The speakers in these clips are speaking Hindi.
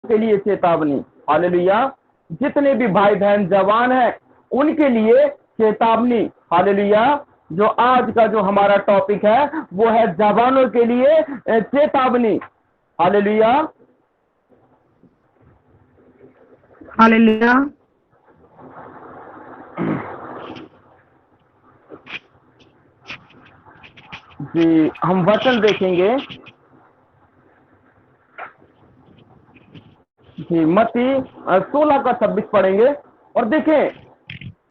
के लिए चेतावनी। हालेलुया। जितने भी भाई बहन जवान हैं उनके लिए चेतावनी। हालेलुया। जो आज का जो हमारा टॉपिक है वो है जवानों के लिए चेतावनी। हालेलुया। हालेलुया। जी, हम वचन देखेंगे। जी, मत्ती 16 का 26 पढ़ेंगे। और देखें,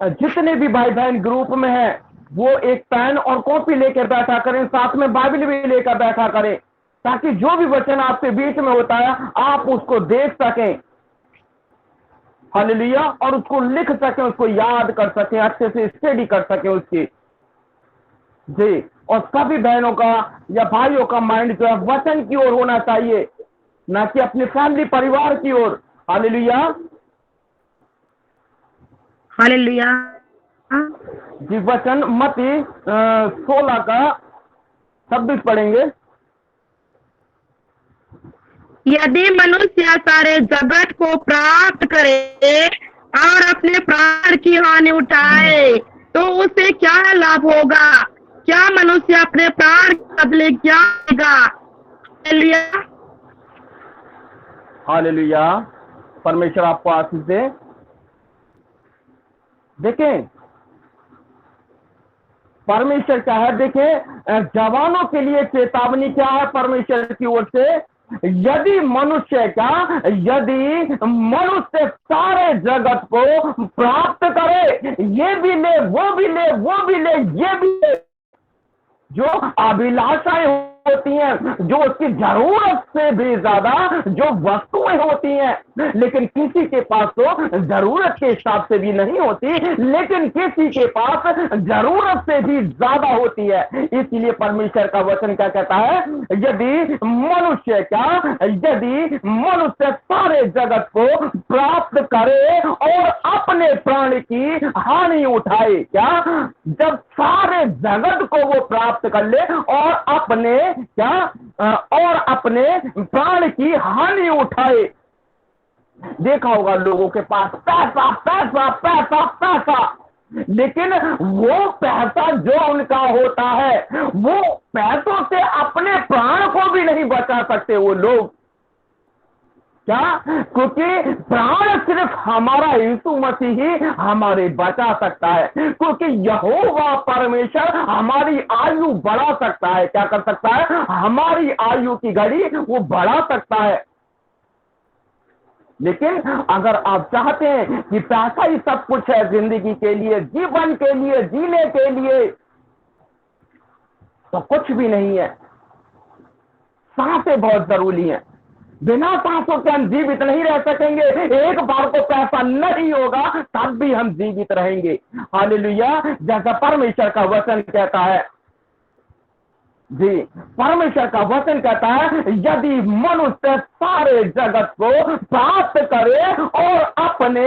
जितने भी भाई बहन ग्रुप में हैं वो एक पेन और कॉपी लेकर बैठा करें, साथ में बाइबल भी लेकर बैठा करें, ताकि जो भी वचन आपके बीच में होता है आप उसको देख सकें। हालेलुया। और उसको लिख सकें, उसको याद कर सकें, अच्छे से स्टडी कर सकें उसकी। जी, और सभी बहनों का या भाइयों का माइंड जो है वचन की ओर होना चाहिए, ना कि अपने फैमिली परिवार की ओर। हालेलुया। हालेलुया। जी, वचन मत्ती 16 का 26 पढ़ेंगे। यदि मनुष्य सारे जगत को प्राप्त करे और अपने प्राण की हानि उठाए तो उसे क्या लाभ होगा? क्या मनुष्य अपने प्राण के बदले क्या देगा? हालेलुया। हालेलुया। परमेश्वर आपको आशीष दे। देखें, परमेश्वर क्या है, देखें, जवानों के लिए चेतावनी क्या है परमेश्वर की ओर से। यदि मनुष्य सारे जगत को प्राप्त करे, ये भी ले, वो भी ले, वो भी ले, ये भी ले, जो अभिलाषाएं होती हैं, जो उसकी जरूरत से भी ज्यादा जो वस्तुएं होती हैं, लेकिन किसी के पास तो जरूरत के हिसाब से भी नहीं होती, लेकिन किसी के पास जरूरत से भी ज्यादा होती है। इसलिए परमेश्वर का वचन क्या कहता है, यदि मनुष्य सारे जगत को प्राप्त करे और अपने प्राण की हानि उठाए, क्या, जब सारे जगत को वो प्राप्त कर ले और अपने प्राण की हानि उठाए। देखा होगा लोगों के पास पैसा पैसा पैसा पैसा, लेकिन वो पैसा जो उनका होता है वो पैसों से अपने प्राण को भी नहीं बचा सकते वो लोग। क्या? क्योंकि प्राण सिर्फ हमारा यीशु मसीह ही हमारे बचा सकता है, क्योंकि यहोवा परमेश्वर हमारी आयु बढ़ा सकता है। क्या कर सकता है? हमारी आयु की घड़ी वो बढ़ा सकता है। लेकिन अगर आप चाहते हैं कि पैसा ही सब कुछ है जिंदगी के लिए, जीवन के लिए, जीने के लिए, तो कुछ भी नहीं है। सांसें बहुत जरूरी है। बिना सांसों के हम जीवित नहीं रह सकेंगे। एक बार को पैसा नहीं होगा तब भी हम जीवित रहेंगे। हालेलुया। जैसा परमेश्वर का वचन कहता है, जी, परमेश्वर का वचन कहता है, यदि मनुष्य सारे जगत को प्राप्त करे और अपने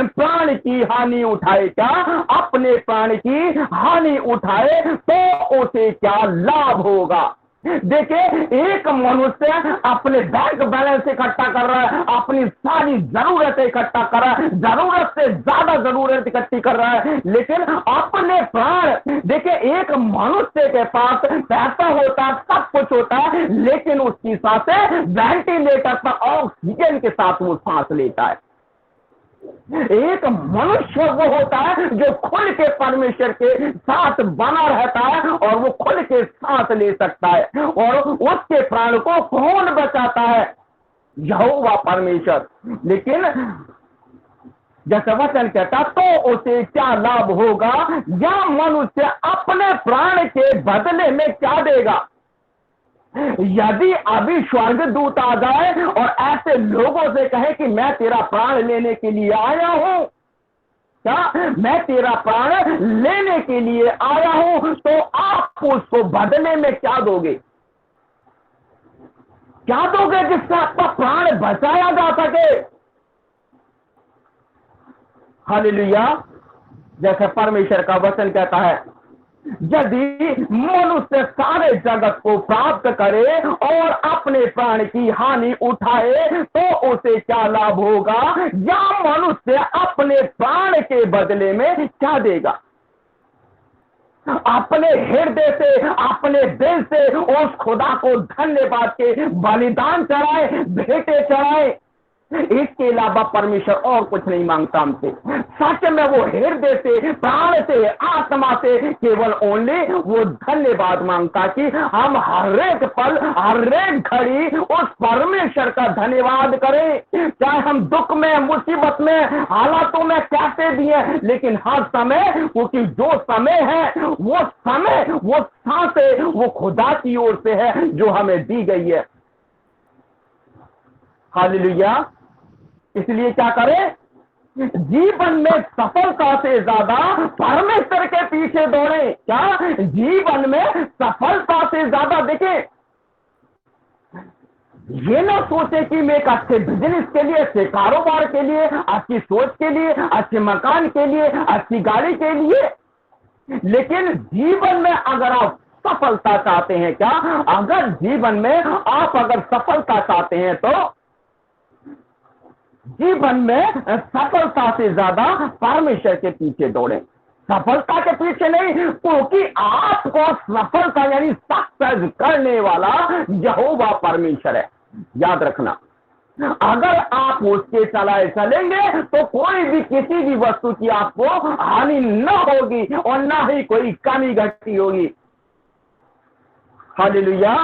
प्राण की हानि उठाए, क्या, अपने प्राण की हानि उठाए तो उसे क्या लाभ होगा? देखिए, एक मनुष्य अपने बैंक बैलेंस इकट्ठा कर रहा है, अपनी सारी जरूरतें इकट्ठा कर रहा है, जरूरत से ज्यादा जरूरत इकट्ठी कर रहा है, लेकिन अपने प्राण, देखिए, एक मनुष्य के पास पैसा होता है, सब कुछ होता है, लेकिन उसकी सांसें वेंटिलेटर पर ऑक्सीजन के साथ वो सांस लेता है। एक मनुष्य वो होता है जो खुल के परमेश्वर के साथ बना रहता है और वो खुल के सांस ले सकता है, और उसके प्राण को कौन बचाता है? यहोवा परमेश्वर। लेकिन जैसे वचन कहता, तो उसे क्या लाभ होगा, या मनुष्य अपने प्राण के बदले में क्या देगा? यदि अभी स्वर्गदूत आ जाए और ऐसे लोगों से कहे कि मैं तेरा प्राण लेने के लिए आया हूं, क्या, मैं तेरा प्राण लेने के लिए आया हूं, तो आप उसको बदले में क्या दोगे? क्या दोगे जिससे आपका प्राण बचाया जा सके? हालेलुया। जैसे परमेश्वर का वचन कहता है, यदि मनुष्य सारे जगत को प्राप्त करे और अपने प्राण की हानि उठाए तो उसे क्या लाभ होगा, या मनुष्य अपने प्राण के बदले में क्या देगा। अपने हृदय से, अपने दिल से उस खुदा को धन्यवाद के बलिदान चढ़ाए, भेंटे चढ़ाए। इसके अलावा परमेश्वर और कुछ नहीं मांगता हमसे। सच में वो हृदय से, प्राण से, आत्मा से केवल ओनली वो धन्यवाद मांगता कि हम हर एक पल, हर एक घड़ी उस परमेश्वर का धन्यवाद करें। चाहे हम दुख में, मुसीबत में, हालातों में कैसे भी हैं, लेकिन हर समय, क्योंकि जो समय है वो समय, वो सांसें, वो खुदा की ओर से है जो हमें दी गई है। हालेलुया। इसलिए क्या करें, जीवन में सफलता से ज्यादा परमेश्वर के पीछे दौड़े। क्या जीवन में सफलता से ज्यादा, देखें, ये ना सोचे कि मैं एक अच्छे बिजनेस के लिए, अच्छे कारोबार के लिए, अच्छी सोच के लिए, अच्छे मकान के लिए, अच्छी गाड़ी के लिए, लेकिन जीवन में अगर आप सफलता चाहते हैं, क्या अगर जीवन में आप अगर सफलता चाहते हैं तो जीवन में सफलता से ज्यादा परमेश्वर के पीछे दौड़े। सफलता के पीछे नहीं, क्योंकि आपको सफलता यानी सक्सेस करने वाला यहोवा परमेश्वर है। याद रखना, अगर आप उसके चलाए चलेंगे तो कोई भी, किसी भी वस्तु की आपको हानि न होगी और ना ही कोई कमी घटी होगी। हालेलुया।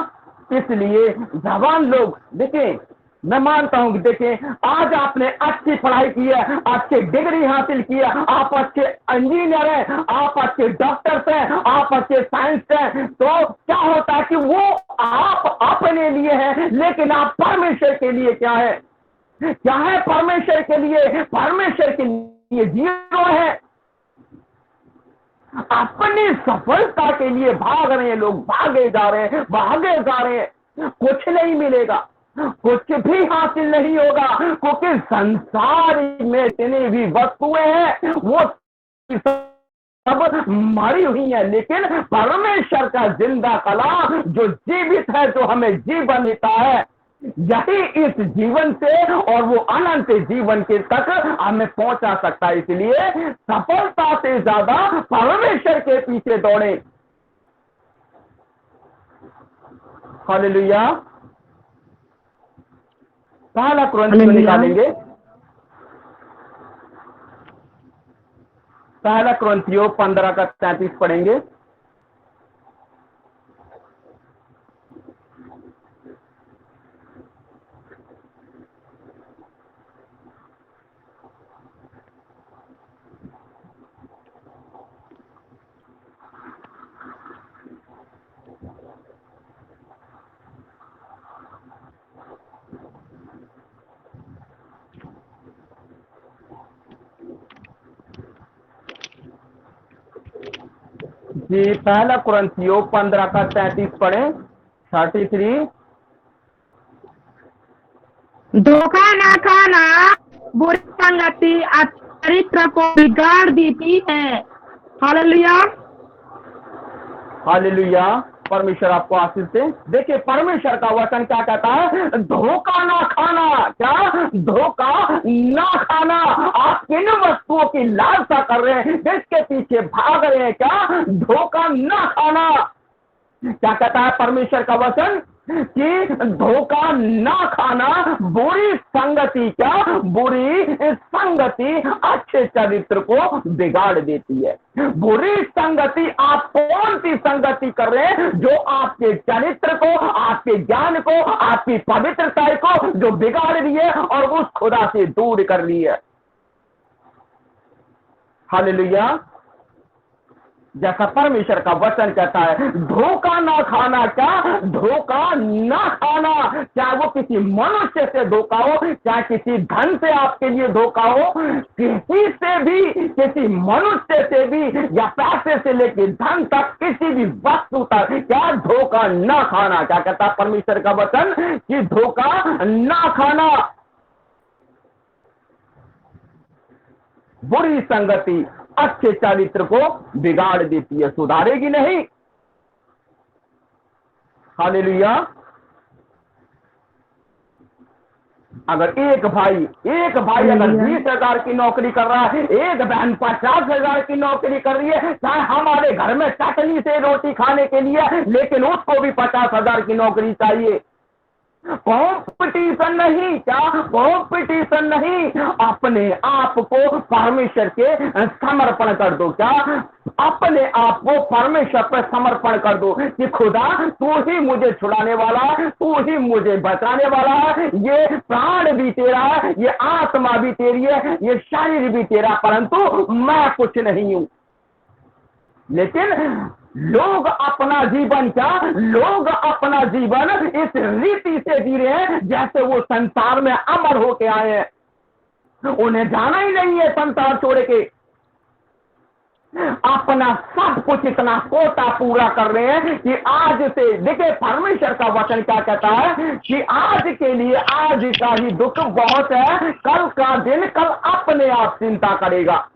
इसलिए जवान लोग, देखें, मैं मानता हूं कि देखें, आज आपने अच्छी पढ़ाई की है, अच्छी डिग्री हासिल की है, आप अच्छे इंजीनियर हैं, आप अच्छे डॉक्टर्स हैं, आप अच्छे साइंस हैं, तो क्या होता है कि वो आप अपने लिए है, लेकिन आप परमेश्वर के लिए क्या है, क्या है परमेश्वर के लिए, परमेश्वर के लिए जीरो है। अपनी सफलता के लिए भाग रहे हैं लोग, भागे जा रहे हैं, भागे जा रहे हैं, कुछ नहीं मिलेगा, कुछ भी हासिल नहीं होगा, क्योंकि संसार में जितनी भी वस्तुएं हैं वो सब मरी हुई है, लेकिन परमेश्वर का जिंदा कला जो जीवित है, जो हमें जीवन देता है, यही इस जीवन से और वो अनंत जीवन के तक हमें पहुंचा सकता है। इसलिए सफलता से ज्यादा परमेश्वर के पीछे दौड़े। हालेलुया। पहला कुरिन्थियों निकालेंगे, पहला कुरिन्थियों 15 का 33 पढ़ेंगे। जी, पहला कुरिन्थियों 15 का 33 पढ़ें। 33। धोखा न खाना बुरी संगति चरित्र को बिगाड़ देती है। हालेलुया। हालेलुया। परमेश्वर आपको आशीष दे। देखिए, परमेश्वर का वचन क्या कहता है, धोखा ना खाना। क्या धोखा ना खाना। आप किन वस्तुओं की लालसा कर रहे हैं, जिसके पीछे भाग रहे हैं, क्या धोखा ना खाना। क्या कहता है परमेश्वर का वचन कि धोखा ना खाना, बुरी संगति, क्या बुरी संगति अच्छे चरित्र को बिगाड़ देती है। बुरी संगति, आप कौन सी संगति कर रहे हैं जो आपके चरित्र को, आपके ज्ञान को, आपकी पवित्रता को जो बिगाड़ रही है और उस खुदा से दूर कर ली है। हालेलुया। जैसा परमेश्वर का वचन कहता है, धोखा ना खाना। क्या धोखा ना खाना, चाहे वो किसी मनुष्य से धोखा हो, चाहे किसी धन से आपके लिए धोखा हो, किसी से भी, किसी मनुष्य से भी, या पैसे से लेकर धन तक, किसी भी वस्तु तक, क्या धोखा ना खाना। क्या कहता है परमेश्वर का वचन कि धोखा ना खाना। बुरी संगति अच्छे चरित्र को बिगाड़ देती है, सुधारेगी नहीं। हालेलुया। अगर एक भाई अगर 20,000 की नौकरी कर रहा है, एक बहन 50,000 की नौकरी कर रही है, चाहे हमारे घर में चटनी से रोटी खाने के लिए, लेकिन उसको भी 50,000 की नौकरी चाहिए। कॉम्पिटिशन नहीं, क्या कॉम्पिटिशन नहीं, अपने आप को परमेश्वर के समर्पण कर दो। क्या अपने आप को परमेश्वर पर समर्पण कर दो कि खुदा तू ही मुझे छुड़ाने वाला है, तू ही मुझे बचाने वाला है। ये प्राण भी तेरा है, ये आत्मा भी तेरी है, ये शरीर भी तेरा, परंतु मैं कुछ नहीं हूं। लेकिन लोग अपना जीवन इस रीति से जी रहे हैं जैसे वो संसार में अमर होके आए हैं। उन्हें जाना ही नहीं है संसार छोड़ के। अपना सब कुछ इतना कोटा पूरा कर रहे हैं कि आज से, देखिए परमेश्वर का वचन क्या कहता है कि आज के लिए आज का ही दुख बहुत है, कल का दिन कल अपने आप चिंता करेगा।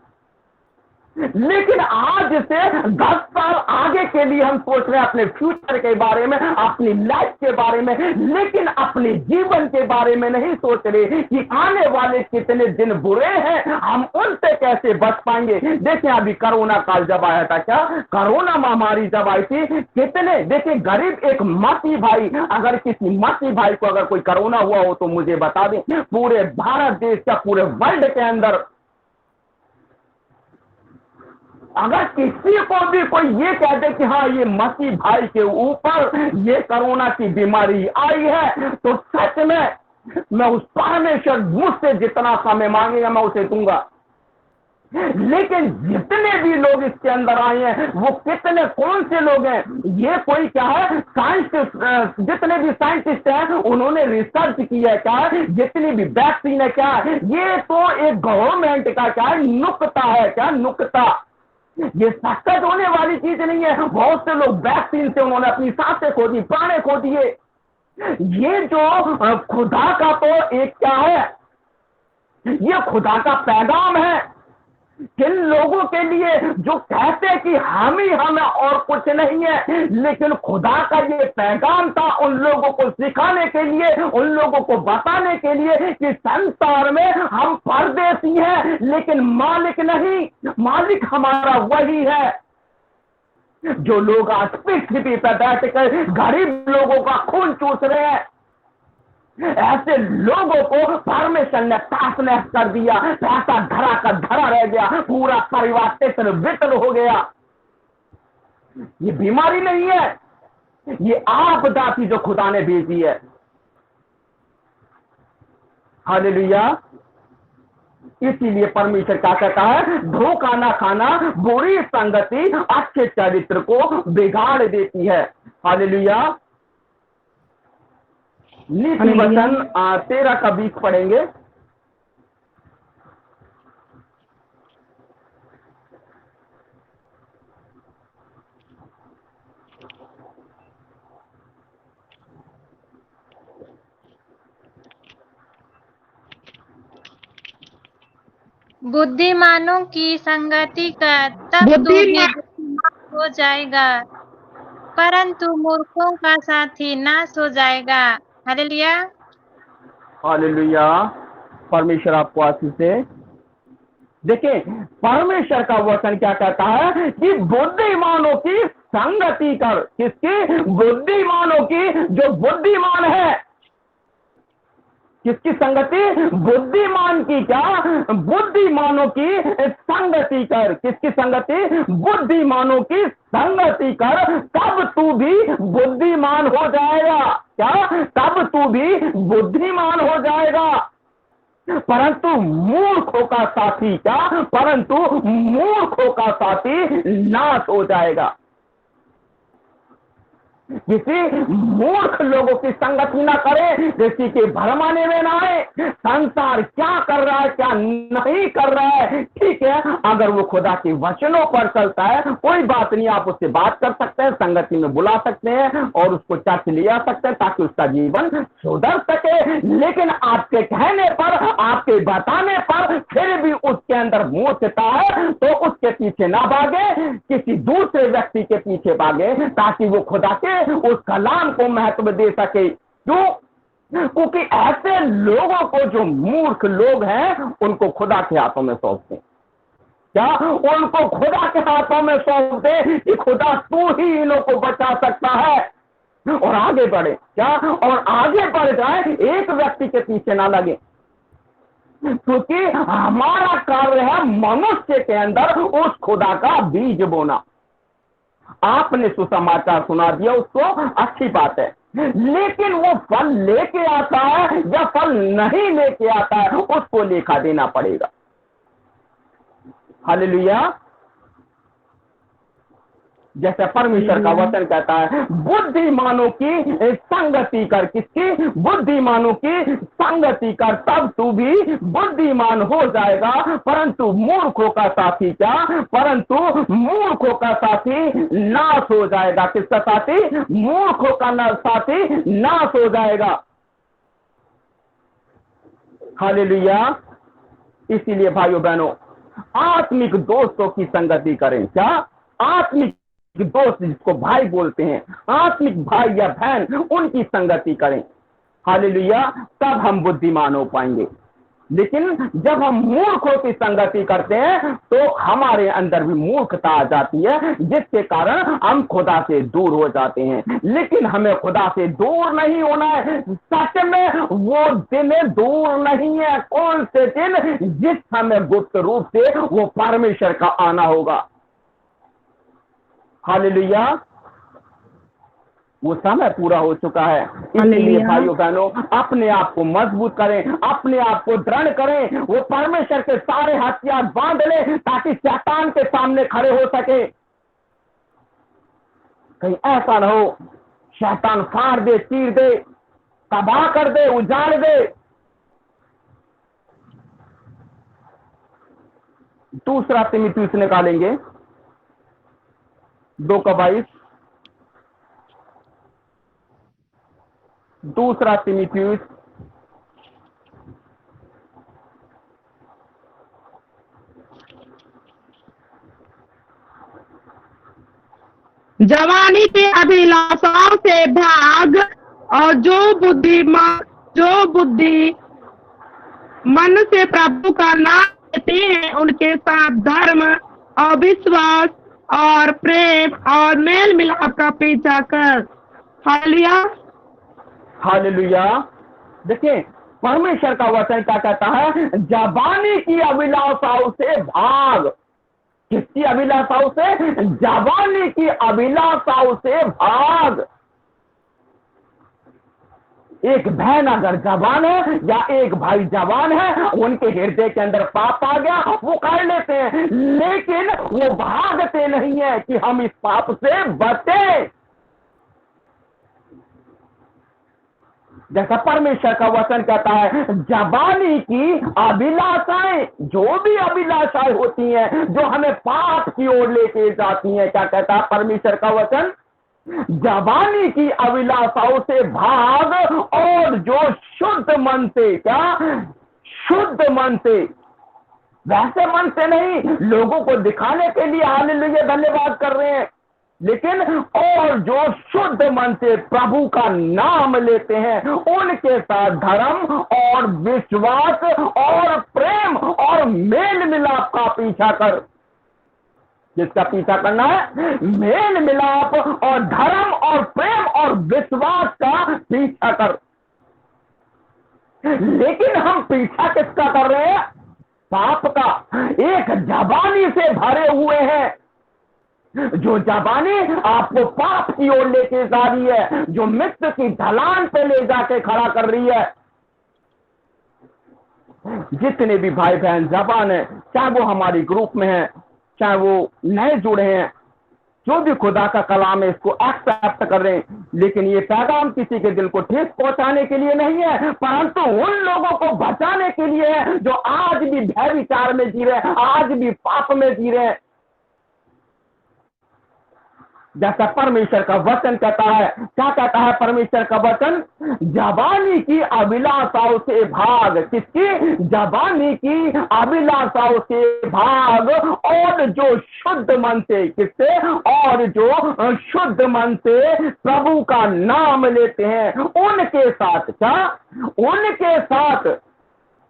लेकिन आज से 10 साल आगे के लिए हम सोच रहे हैं, अपने फ्यूचर के बारे में, अपनी लाइफ के बारे में, लेकिन अपने जीवन के बारे में नहीं सोच रहे कि आने वाले कितने दिन बुरे हैं, हम उनसे कैसे बच पाएंगे। देखिए अभी कोरोना काल जब आया था, क्या कोरोना महामारी जब आई थी, कितने, देखिए गरीब एक मसीह भाई, अगर किसी मसीह भाई को अगर कोई कोरोना हुआ हो तो मुझे बता दें, पूरे भारत देश का, पूरे वर्ल्ड के अंदर अगर किसी को भी कोई ये कह दे कि हाँ ये मसीह भाई के ऊपर ये कोरोना की बीमारी आई है, तो सच में मैं उस परमेश्वर मुझसे जितना समय मांगेगा मैं उसे दूंगा। लेकिन जितने भी लोग इसके अंदर आए हैं वो कितने, कौन से लोग हैं, ये कोई क्या है, साइंटिस्ट, जितने भी साइंटिस्ट हैं उन्होंने रिसर्च किया है, क्या है, जितनी भी वैक्सीन है, क्या है, ये तो एक गवर्नमेंट का क्या है, नुक्ता है, क्या नुक्ता, ये सक्सेस होने वाली चीज नहीं है। बहुत से लोग वैक्सीन से उन्होंने अपनी सांसें खो दी, प्राणे खो दिए। ये जो खुदा का तो एक क्या है, ये खुदा का पैगाम है किन लोगों के लिए जो कहते हैं कि हम ही हम और कुछ नहीं है, लेकिन खुदा का ये पैगाम था उन लोगों को सिखाने के लिए, उन लोगों को बताने के लिए कि संसार में हम परदेसी हैं लेकिन मालिक नहीं, मालिक हमारा वही है। जो लोग आज पृथ्वी पर बैठ कर गरीब लोगों का खून चूस रहे हैं, ऐसे लोगों को परमेश्वर ने ताश नहस कर दिया, पैसा धरा का धरा रह गया, पूरा परिवार तितर बितर हो गया। ये बीमारी नहीं है, ये आपदा थी जो खुदा ने भेजी है। हालेलुया। इसीलिए परमेश्वर क्या कहता है, धोखा ना खाना, बुरी संगति अच्छे चरित्र को बिगाड़ देती है। हालेलुया। नीति वचन 13 का 20 पढ़ेंगे। बुद्धिमानों की संगति का तब तू भी बुद्धिमान हो जाएगा, परंतु मूर्खों का साथी नाश हो जाएगा। हालेलुया। हालेलुया। परमेश्वर आपको आशीष दे। देखिए परमेश्वर का वचन क्या कहता है कि बुद्धिमानों की संगति कर। किसकी? बुद्धिमानों की, जो बुद्धिमान है। किसकी संगति? बुद्धिमान की। क्या? बुद्धिमानों की संगति कर। किसकी संगति? बुद्धिमानों की संगति कर, तब तू भी बुद्धिमान हो जाएगा। क्या? तब तू भी बुद्धिमान हो जाएगा। परंतु मूर्खों का साथी, क्या? परंतु मूर्खों का साथी नाश हो जाएगा। किसी मूर्ख लोगों की संगति ना करे, किसी के भरमाने में ना आए। संसार क्या कर रहा है क्या नहीं कर रहा है, ठीक है, अगर वो खुदा के वचनों पर चलता है कोई बात नहीं, आप उससे बात कर सकते हैं, संगति में बुला सकते हैं और उसको चर्च ले आ सकते हैं ताकि उसका जीवन सुधर सके। लेकिन आपके कहने पर, आपके बताने पर फिर भी उसके अंदर मूर्खता है तो उसके पीछे ना भागे, किसी दूसरे व्यक्ति के पीछे भागे, ताकि वो खुदा के उस कलाम को महत्व दे सके। क्यों? क्योंकि ऐसे लोगों को, जो मूर्ख लोग हैं, उनको खुदा के हाथों में सौंपते, क्या उनको खुदा के हाथों में सौंप दे कि खुदा तू ही इन्हों को बचा सकता है और आगे बढ़े, क्या और आगे बढ़ जाए, एक व्यक्ति के पीछे ना लगे। क्योंकि हमारा कार्य है मनुष्य के अंदर उस खुदा का बीज बोना। आपने सुसमाचार सुना दिया, उसको अच्छी बात है, लेकिन वो फल लेके आता है या फल नहीं लेके आता है, उसको लेखा देना पड़ेगा। हालेलुया। जैसे परमेश्वर का वचन कहता है, बुद्धिमानों की संगति कर, किसकी? बुद्धिमानों की संगति कर, तब तू भी बुद्धिमान हो जाएगा। परंतु मूर्खों का साथी क्या? परंतु मूर्खों का साथी नाश हो जाएगा। किसका साथी? मूर्खों का साथी नाश हो जाएगा। हालेलुया। इसीलिए भाइयों बहनों, आत्मिक दोस्तों की संगति करें। क्या? आत्मिक दोस्त, जिसको भाई बोलते हैं, आत्मिक भाई या बहन, उनकी संगति करें। हालेलुया। तब हम बुद्धिमान हो पाएंगे। लेकिन जब हम मूर्खों की संगति करते हैं तो हमारे अंदर भी मूर्खता आ जाती है, जिसके कारण हम खुदा से दूर हो जाते हैं। लेकिन हमें खुदा से दूर नहीं होना है। सच में वो दिन दूर नहीं है। कौन से दिन? जिस समय गुप्त रूप से वो परमेश्वर का आना होगा। हालेलुया। वो समय पूरा हो चुका है। इसलिए भाइयों बहनों, अपने आप को मजबूत करें, अपने आप को दृढ़ करें। वो परमेश्वर के सारे हथियार बांध ले, ताकि शैतान के सामने खड़े हो सके। कहीं ऐसा ना हो शैतान फाड़ दे, चीर दे, तबाह कर दे, उजाड़ दे। दूसरा तीमुथियुस निकालेंगे 2:22। दूसरा तीमुथियुस जवानी के अभिलाषाओं से भाग, और जो बुद्धि मन से प्रभु का नाम लेते हैं, उनके साथ धर्म और विश्वास और प्रेम और मेल मिलाप का पीछा कर। हालेलुया। हालेलुया। देखिए, परमेश्वर का वचन क्या कहता है? जवानी की अभिलाषाओं से भाग। किसकी अभिलाषाओं से? जवानी की अभिलाषाओं से भाग। एक बहन अगर जवान है या एक भाई जवान है, उनके हृदय के अंदर पाप आ गया, वो कर लेते हैं, लेकिन वो भागते नहीं है कि हम इस पाप से बचें। जैसा परमेश्वर का वचन कहता है, जवानी की अभिलाषाएं, जो भी अभिलाषाएं होती हैं जो हमें पाप की ओर लेके जाती हैं, क्या कहता है परमेश्वर का वचन? जवानी की अभिलाषाओं से भाग, और जो शुद्ध मन से, क्या? शुद्ध मन से, वैसे मन से नहीं, लोगों को दिखाने के लिए हालेलुया धन्यवाद कर रहे हैं, लेकिन और जो शुद्ध मन से प्रभु का नाम लेते हैं, उनके साथ धर्म और विश्वास और प्रेम और मेल मिलाप का पीछा कर। जिसका पीछा करना है? मेल मिलाप और धर्म और प्रेम और विश्वास का पीछा कर। लेकिन हम पीछा किसका कर रहे हैं? पाप का। एक जवानी से भरे हुए हैं, जो जवानी आपको पाप की ओर लेके जा रही है, जो मृत्यु की ढलान पे ले जाके खड़ा कर रही है। जितने भी भाई बहन जवान है, चाहे वो हमारी ग्रुप में है, चाहे वो नए जुड़े हैं, जो भी खुदा का कलाम है, इसको एक्सेप्ट कर रहे हैं, लेकिन ये पैगाम किसी के दिल को ठेस पहुंचाने के लिए नहीं है, परंतु उन लोगों को बचाने के लिए है जो आज भी भय विचार में जी रहे हैं, आज भी पाप में जी रहे हैं। जैसा परमेश्वर का वचन कहता है। क्या कहता है परमेश्वर का वचन? जवानी की अभिलाषाओं से भाग। किसकी? जवानी की अभिलाषाओं से भाग, और जो शुद्ध मन से, किससे? और जो शुद्ध मन से प्रभु का नाम लेते हैं उनके साथ। क्या? उनके साथ,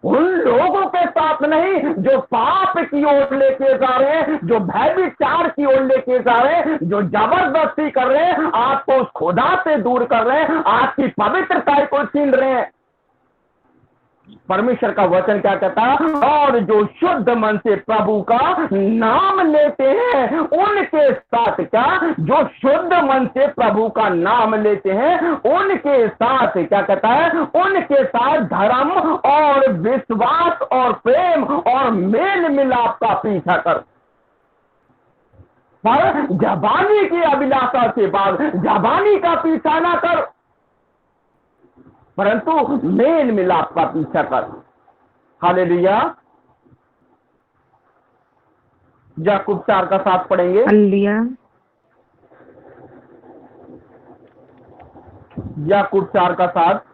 उन लोगों के साथ नहीं जो पाप की ओर लेके जा रहे हैं, जो व्यभिचार की ओर लेके जा रहे हैं, जो जबरदस्ती कर रहे हैं, आपको उस खुदा से दूर कर रहे हैं, आपकी पवित्रता को छीन रहे हैं। परमेश्वर का वचन क्या कहता है? और जो शुद्ध मन से प्रभु का नाम लेते हैं उनके साथ। क्या? जो शुद्ध मन से प्रभु का नाम लेते हैं उनके साथ क्या कहता है? उनके साथ धर्म और विश्वास और प्रेम और मेल मिलाप का पीछा कर। पर जवानी की अभिलाषा से बाद जवानी का पीछा ना कर, परंतु मेल मिलाप का पीछा कर। हालेलुया। याकूब 4 का 7 पढ़ेंगे। हालेलुया। याकूब 4 का 7।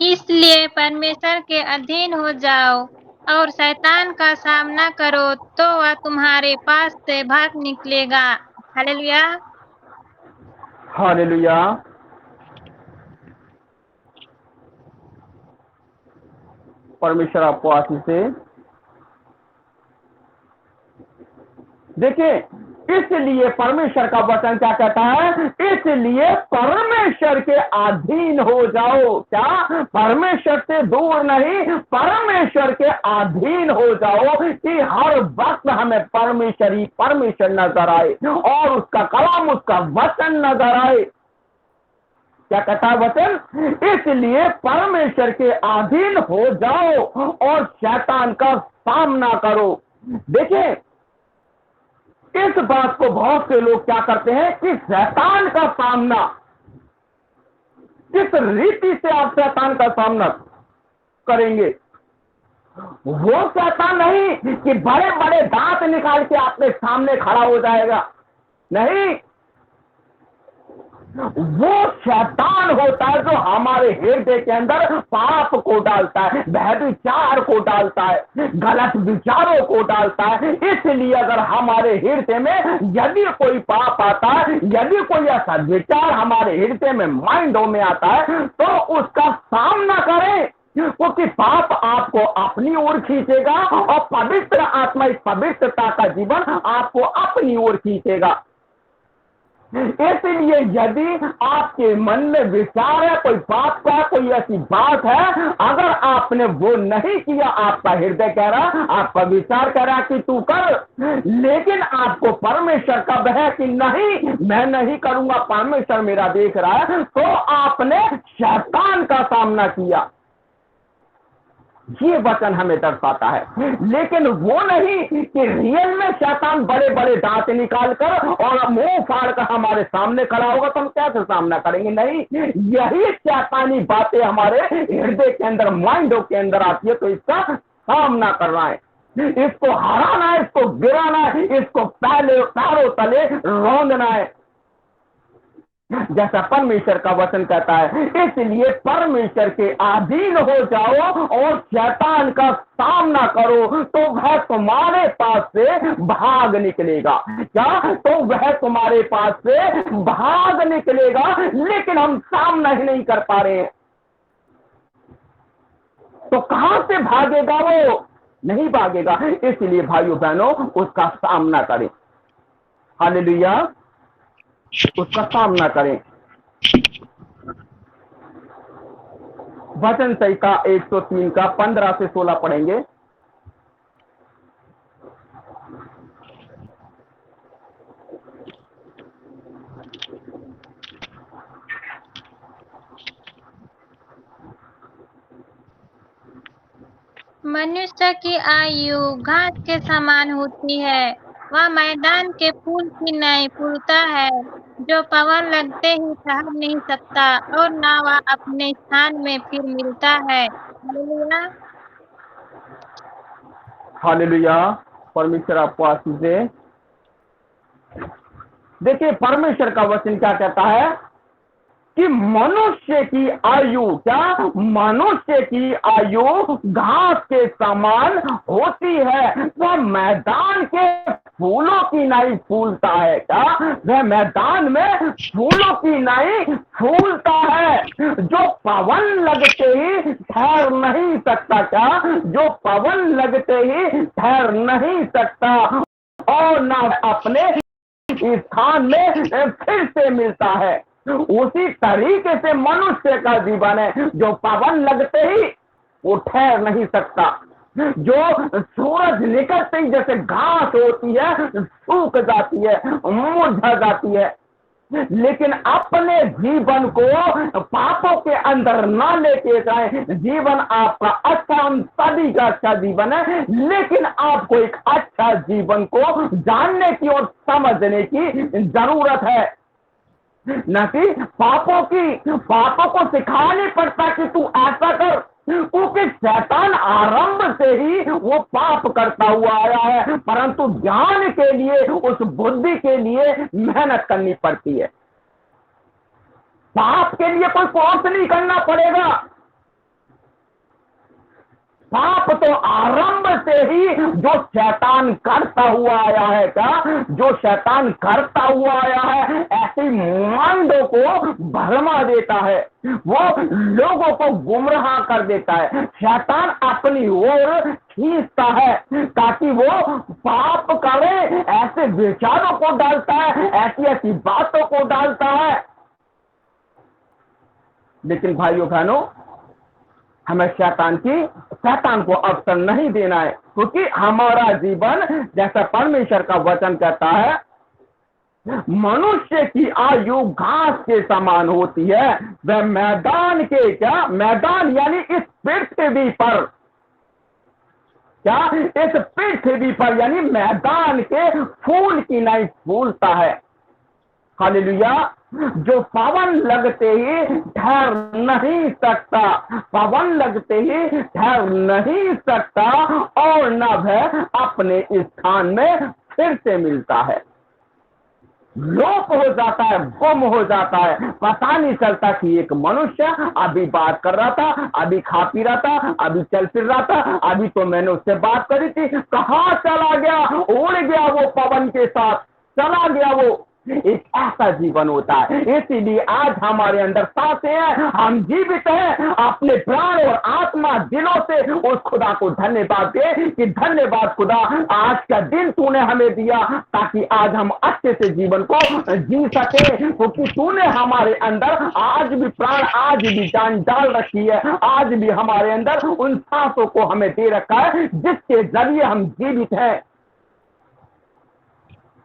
इसलिए परमेश्वर के अधीन हो जाओ और शैतान का सामना करो, तो वह तुम्हारे पास से भाग निकलेगा। हालेलुया। हालेलुया। परमेश्वर आपको आशीष दे। देखिए, इसलिए परमेश्वर का वचन क्या कहता है? इसलिए परमेश्वर के अधीन हो जाओ। क्या? परमेश्वर से दूर नहीं, परमेश्वर के अधीन हो जाओ कि हर वक्त हमें परमेश्वर ही परमेश्वर नजर आए और उसका कलाम, उसका वचन नजर आए। क्या कहता है वचन? इसलिए परमेश्वर के अधीन हो जाओ और शैतान का सामना करो। देखिए, इस बात को बहुत से लोग क्या करते हैं कि शैतान का सामना, किस रीति से आप शैतान का सामना करेंगे? वो शैतान नहीं कि बड़े बड़े दांत निकाल के आपके सामने खड़ा हो जाएगा, नहीं। वो शैतान होता है जो हमारे हृदय के अंदर पाप को डालता है, व्यभिचार को डालता है, गलत विचारों को डालता है। इसलिए अगर हमारे हृदय में यदि कोई पाप आता है, यदि कोई ऐसा विचार हमारे हृदय में, माइंडों में आता है, तो उसका सामना करें, क्योंकि पाप आपको अपनी ओर खींचेगा और पवित्र आत्मा, इस पवित्रता का जीवन आपको अपनी ओर खींचेगा। इसलिए यदि आपके मन में विचार है, कोई पाप का, कोई ऐसी बात है, अगर आपने वो नहीं किया, आपका हृदय कह रहा, आपका विचार कह रहा कि तू कर, लेकिन आपको परमेश्वर का भय है कि नहीं, मैं नहीं करूंगा, परमेश्वर मेरा देख रहा है, तो आपने शैतान का सामना किया। ये वचन हमें दर्शाता है। लेकिन वो नहीं कि रियल में शैतान बड़े बड़े दांत निकाल कर और मुंह फाड़ कर हमारे सामने खड़ा होगा तो हम कैसे सामना करेंगे? नहीं, यही शैतानी बातें हमारे हृदय के अंदर, माइंडों के अंदर आती है, तो इसका सामना करना है, इसको हराना है, इसको गिराना है, इसको पहले पैरों तले रौंदना है, जैसा परमेश्वर का वचन कहता है। इसलिए परमेश्वर के अधीन हो जाओ और शैतान का सामना करो, तो वह तुम्हारे पास से भाग निकलेगा। क्या? तो वह तुम्हारे पास से भाग निकलेगा, लेकिन हम सामना ही नहीं कर पा रहे हैं। तो कहां से भागेगा? वो नहीं भागेगा। इसलिए भाइयों बहनों, उसका सामना करें। हालेलुया। उसका सामना करें। वचन संहिता 103 का 15 से 16 पढ़ेंगे। मनुष्य की आयु घास के समान होती है, वह मैदान के फूल की नई फूलता है, जो पवन लगते ही ठहर नहीं सकता और ना वह अपने स्थान में फिर मिलता है। हालेलुया। हालेलुया। परमेश्वर आपको आशीष दे। देखिए परमेश्वर का वचन क्या कहता है कि मनुष्य की आयु, क्या मनुष्य की आयु घास के समान होती है, वह मैदान के फूलों की नहीं फूलता है। क्या वह मैदान में फूलों की नहीं फूलता है, जो पवन लगते ही ठहर नहीं सकता। क्या जो पवन लगते ही ठहर नहीं सकता और ना अपने स्थान में फिर से मिलता है। उसी तरीके से मनुष्य का जीवन है, जो पवन लगते ही वो ठहर नहीं सकता, जो सूरज निकलते ही जैसे घास होती है सूख जाती है, मुरझा जाती है। लेकिन अपने जीवन को पापों के अंदर ना लेके जाए। जीवन आपका अच्छा, हम सभी का अच्छा जीवन है, लेकिन आपको एक अच्छा जीवन को जानने की और समझने की जरूरत है, न कि पापों को सिखाने पड़ता कि तू ऐसा कर, क्योंकि शैतान आरंभ से ही वो पाप करता हुआ आया है, परंतु ज्ञान के लिए, उस बुद्धि के लिए मेहनत करनी पड़ती है। पाप के लिए कोई कोर्स नहीं करना पड़ेगा। पाप तो आरंभ से ही जो शैतान करता हुआ आया है, क्या जो शैतान करता हुआ आया है, ऐसे मंडों को भरमा देता है, वो लोगों को गुमराह कर देता है। शैतान अपनी ओर खींचता है ताकि वो पाप करे, ऐसे विचारों को डालता है, ऐसी ऐसी बातों को डालता है। लेकिन भाइयों बहनों, हमें शैतान को अवसर नहीं देना है, क्योंकि हमारा जीवन, जैसा परमेश्वर का वचन कहता है, मनुष्य की आयु घास के समान होती है, वह मैदान के, क्या मैदान यानी इस पृथ्वी पर, क्या इस पृथ्वी पर यानी मैदान के फूल की नहीं फूलता है। हालेलुया। जो पवन लगते ही ठहर नहीं सकता, पवन लगते ही ठहर नहीं सकता और न वह अपने स्थान में फिर से मिलता है, लोप हो जाता है, गुम हो जाता है। पता नहीं चलता कि एक मनुष्य अभी बात कर रहा था, अभी खा पी रहा था, अभी चल फिर रहा था, अभी तो मैंने उससे बात करी थी, कहाँ चला गया, उड़ गया वो पवन के साथ, चला गया वो। एक ऐसा जीवन होता है। इसीलिए आज हमारे अंदर सांसें हैं, हम जीवित हैं, अपने प्राण और आत्मा दिलों से उस खुदा को धन्यवाद दे कि धन्यवाद खुदा, आज का दिन तूने हमें दिया ताकि आज हम अच्छे से जीवन को जी सके, क्योंकि तूने हमारे अंदर आज भी प्राण, आज भी जान डाल रखी है, आज भी हमारे अंदर उन सांसों को हमें दे रखा है जिसके जरिए हम जीवित हैं।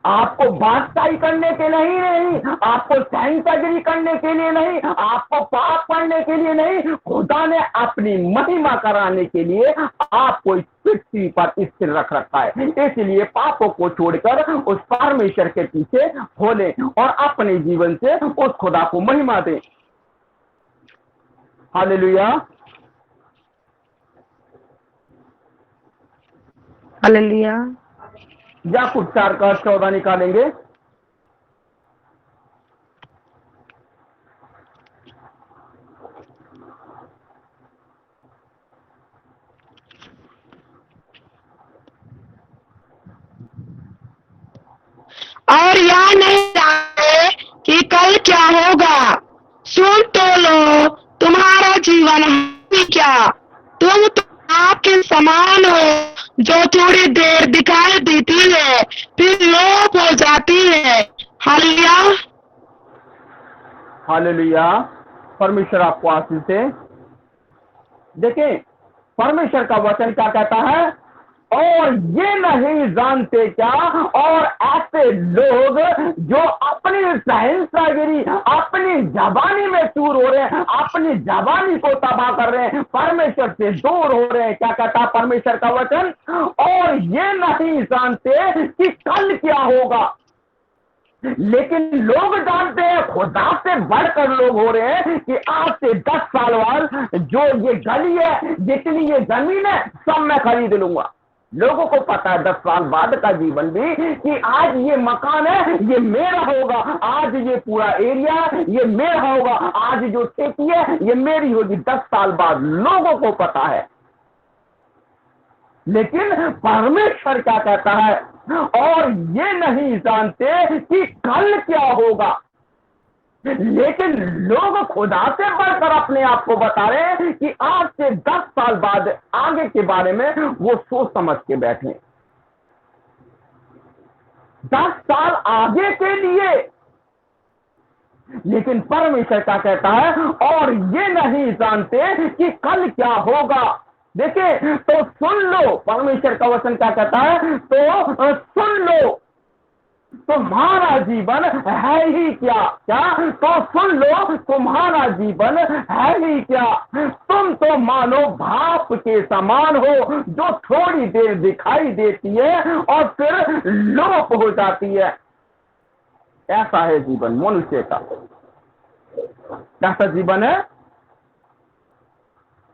आपको बादशाही करने के लिए नहीं, आपको सैनिकगिरी करने के लिए नहीं, आपको पाप करने के लिए नहीं, खुदा ने अपनी महिमा कराने के लिए आपको इस पृथ्वी पर स्थिर रख रखा है। इसलिए पापों को छोड़कर उस परमेश्वर के पीछे खोलें और अपने जीवन से उस खुदा को महिमा दें। Hallelujah, hallelujah. याकूब 4:14 निकालेंगे। और यह नहीं जानते कि कल क्या होगा, सुन तो लो, तुम्हारा जीवन है क्या, तुम तो आपके समान हो जो थोड़ी देर दिखाई देती है फिर लोप हो जाती है। Hallelujah, hallelujah. परमेश्वर आपको आशीष दे। देखें परमेश्वर का वचन क्या कहता है, और ये नहीं जानते क्या, और ऐसे लोग जो अपनी सहनसागिरी, अपनी जबानी में चूर हो रहे हैं, अपनी जबानी को तबाह कर रहे हैं, परमेश्वर से दूर हो रहे हैं। क्या कहता है परमेश्वर का वचन, और ये नहीं जानते कि कल क्या होगा। लेकिन लोग जानते हैं, खुदा से बढ़कर लोग हो रहे हैं कि आज से 10 साल बाद जो ये गली है, जितनी ये जमीन है, सब मैं खरीद लूंगा। लोगों को पता है 10 साल बाद का जीवन भी, कि आज ये मकान है ये मेरा होगा, आज ये पूरा एरिया ये मेरा होगा, आज जो खेती है ये मेरी होगी। 10 साल बाद लोगों को पता है। लेकिन परमेश्वर क्या कहता है, और ये नहीं जानते कि कल क्या होगा। लेकिन लोग खुदा से बढ़कर अपने आप को बता रहे हैं कि आज से 10 साल बाद आगे के बारे में वो सोच समझ के बैठे। 10 साल आगे के लिए। लेकिन परमेश्वर क्या कहता है, और ये नहीं जानते कि कल क्या होगा। देखिए, तो सुन लो, परमेश्वर का वचन क्या कहता है, तो सुन लो, तुम्हारा जीवन है ही क्या। क्या? तो सुन लो, तुम्हारा जीवन है ही क्या। तुम तो मानो भाप के समान हो, जो थोड़ी देर दिखाई देती है और फिर लोप हो जाती है। ऐसा है जीवन मनुष्य का। कैसा जीवन है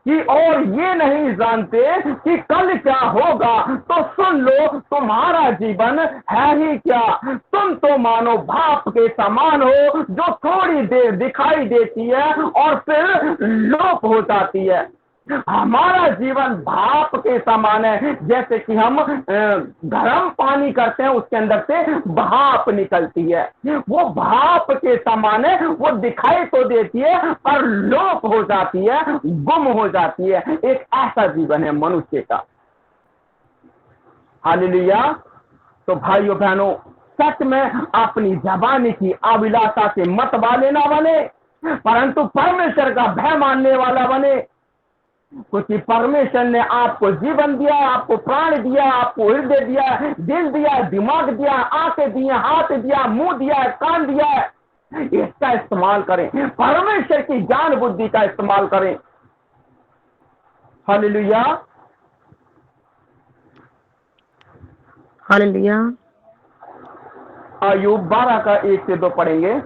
कि और ये नहीं जानते कि कल क्या होगा। तो सुन लो, तुम्हारा जीवन है ही क्या। तुम तो मानो भाप के समान हो, जो थोड़ी देर दिखाई देती है और फिर लोप हो जाती है। हमारा जीवन भाप के समान है। जैसे कि हम गर्म पानी करते हैं, उसके अंदर से भाप निकलती है। वो भाप के समान है, वो दिखाई तो देती है पर लोप हो जाती है, गुम हो जाती है। एक ऐसा जीवन है मनुष्य का। हालेलुया। तो भाइयों बहनों, सच में अपनी जबानी की अभिलाषा से मत ना बने, परंतु परमेश्वर का भय मानने वाला बने। क्योंकि परमेश्वर ने आपको जीवन दिया, आपको प्राण दिया, आपको हृदय दिया, दिल दिया, दिमाग दिया, आंखें दी, हाथ दिया, मुंह दिया, कान दिया है। इसका इस्तेमाल करें, परमेश्वर की ज्ञान बुद्धि का इस्तेमाल करें। Hallelujah, hallelujah. अय्यूब 12 का 1 से 2 पढ़ेंगे।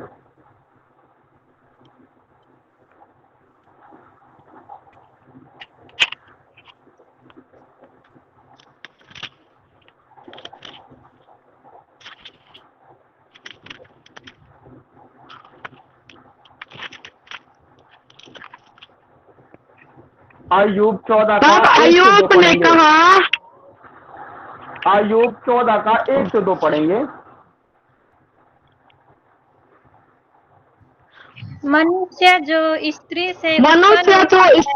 अय्यूब 14 का 1 तब से 2 अय्यूब ने पढ़ेंगे। कहा, अय्यूब 14 का 1 से 2 पढ़ेंगे। मनुष्य जो स्त्री से मनुष्य उत्पन्न जो हुआ इस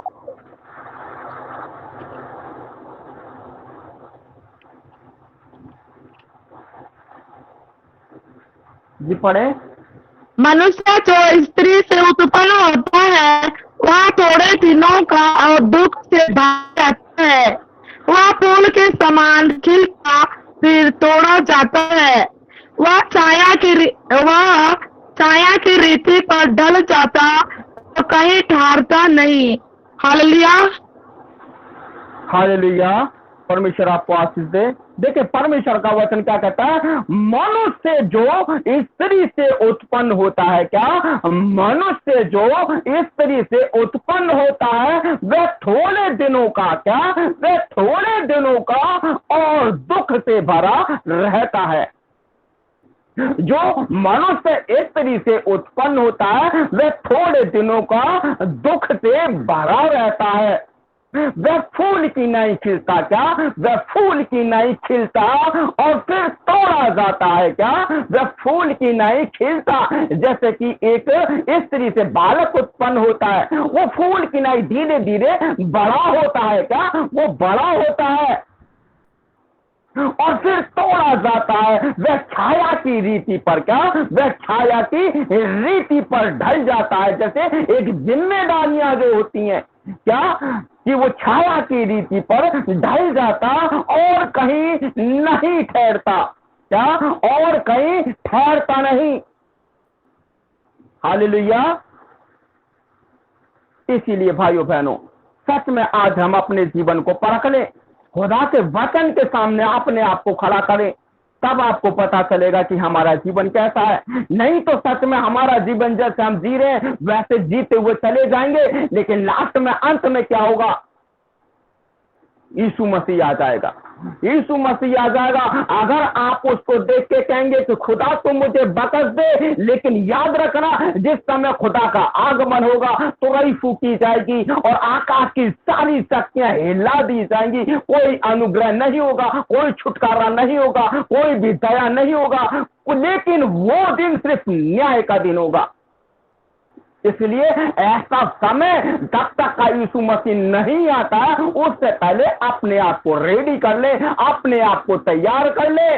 जी पढ़े। मनुष्य जो स्त्री से उत्पन्न होता है, वह थोड़े दिनों का और दुख से भरा रहता है। वह फूल के समान खिलता फिर तोड़ा जाता है। वह छाया की रीति पर ढल जाता तो कहीं ठहरता नहीं। हालेलुया। हालेलुया। परमेश्वर आपको आशीष दे। देखिए, परमेश्वर का वचन क्या कहता है, मनुष्य जो स्त्री से उत्पन्न होता है, क्या मनुष्य जो स्त्री से उत्पन्न होता है, वह थोड़े दिनों का, क्या वह थोड़े दिनों का और दुख से भरा रहता है। जो मनुष्य स्त्री से उत्पन्न होता है, वह थोड़े दिनों का दुख से भरा रहता है। वह फूल की नहीं खिलता, क्या वह फूल की नहीं खिलता और फिर तोड़ा जाता है। क्या वह फूल की नहीं खिलता। जैसे कि एक स्त्री से बालक उत्पन्न होता है, वो फूल की नहीं धीरे धीरे बड़ा होता है। क्या वो बड़ा होता है और फिर तोड़ा जाता है। वह छाया की रीति पर, क्या वह छाया की रीति पर ढल जाता है। जैसे एक जिम्मेदारियां जो होती हैं, क्या कि वो छाया की रीति पर ढल जाता और कहीं नहीं ठहरता। क्या और कहीं ठहरता नहीं। हालेलुया। इसीलिए भाइयों बहनों, सच में आज हम अपने जीवन को परख लें, खुदा के वचन के सामने अपने आप को खड़ा करें, तब आपको पता चलेगा कि हमारा जीवन कैसा है। नहीं तो सच में हमारा जीवन जैसे हम जी रहे हैं वैसे जीते हुए चले जाएंगे, लेकिन लास्ट में अंत में क्या होगा, यीशु मसीह आ जाएगा, यीशु मसीह आ जाएगा। अगर आप उसको देख के कहेंगे कि खुदा तो मुझे बख्श दे, लेकिन याद रखना जिस समय खुदा का आगमन होगा तुरही फूकी जाएगी और आकाश की सारी शक्तियां हिला दी जाएंगी। कोई अनुग्रह नहीं होगा, कोई छुटकारा नहीं होगा, कोई भी दया नहीं होगा, लेकिन वो दिन सिर्फ न्याय का दिन होगा। इसलिए ऐसा समय जब तक का यीशु मसीह नहीं आता उससे पहले अपने आप को रेडी कर ले, अपने आप को तैयार कर ले।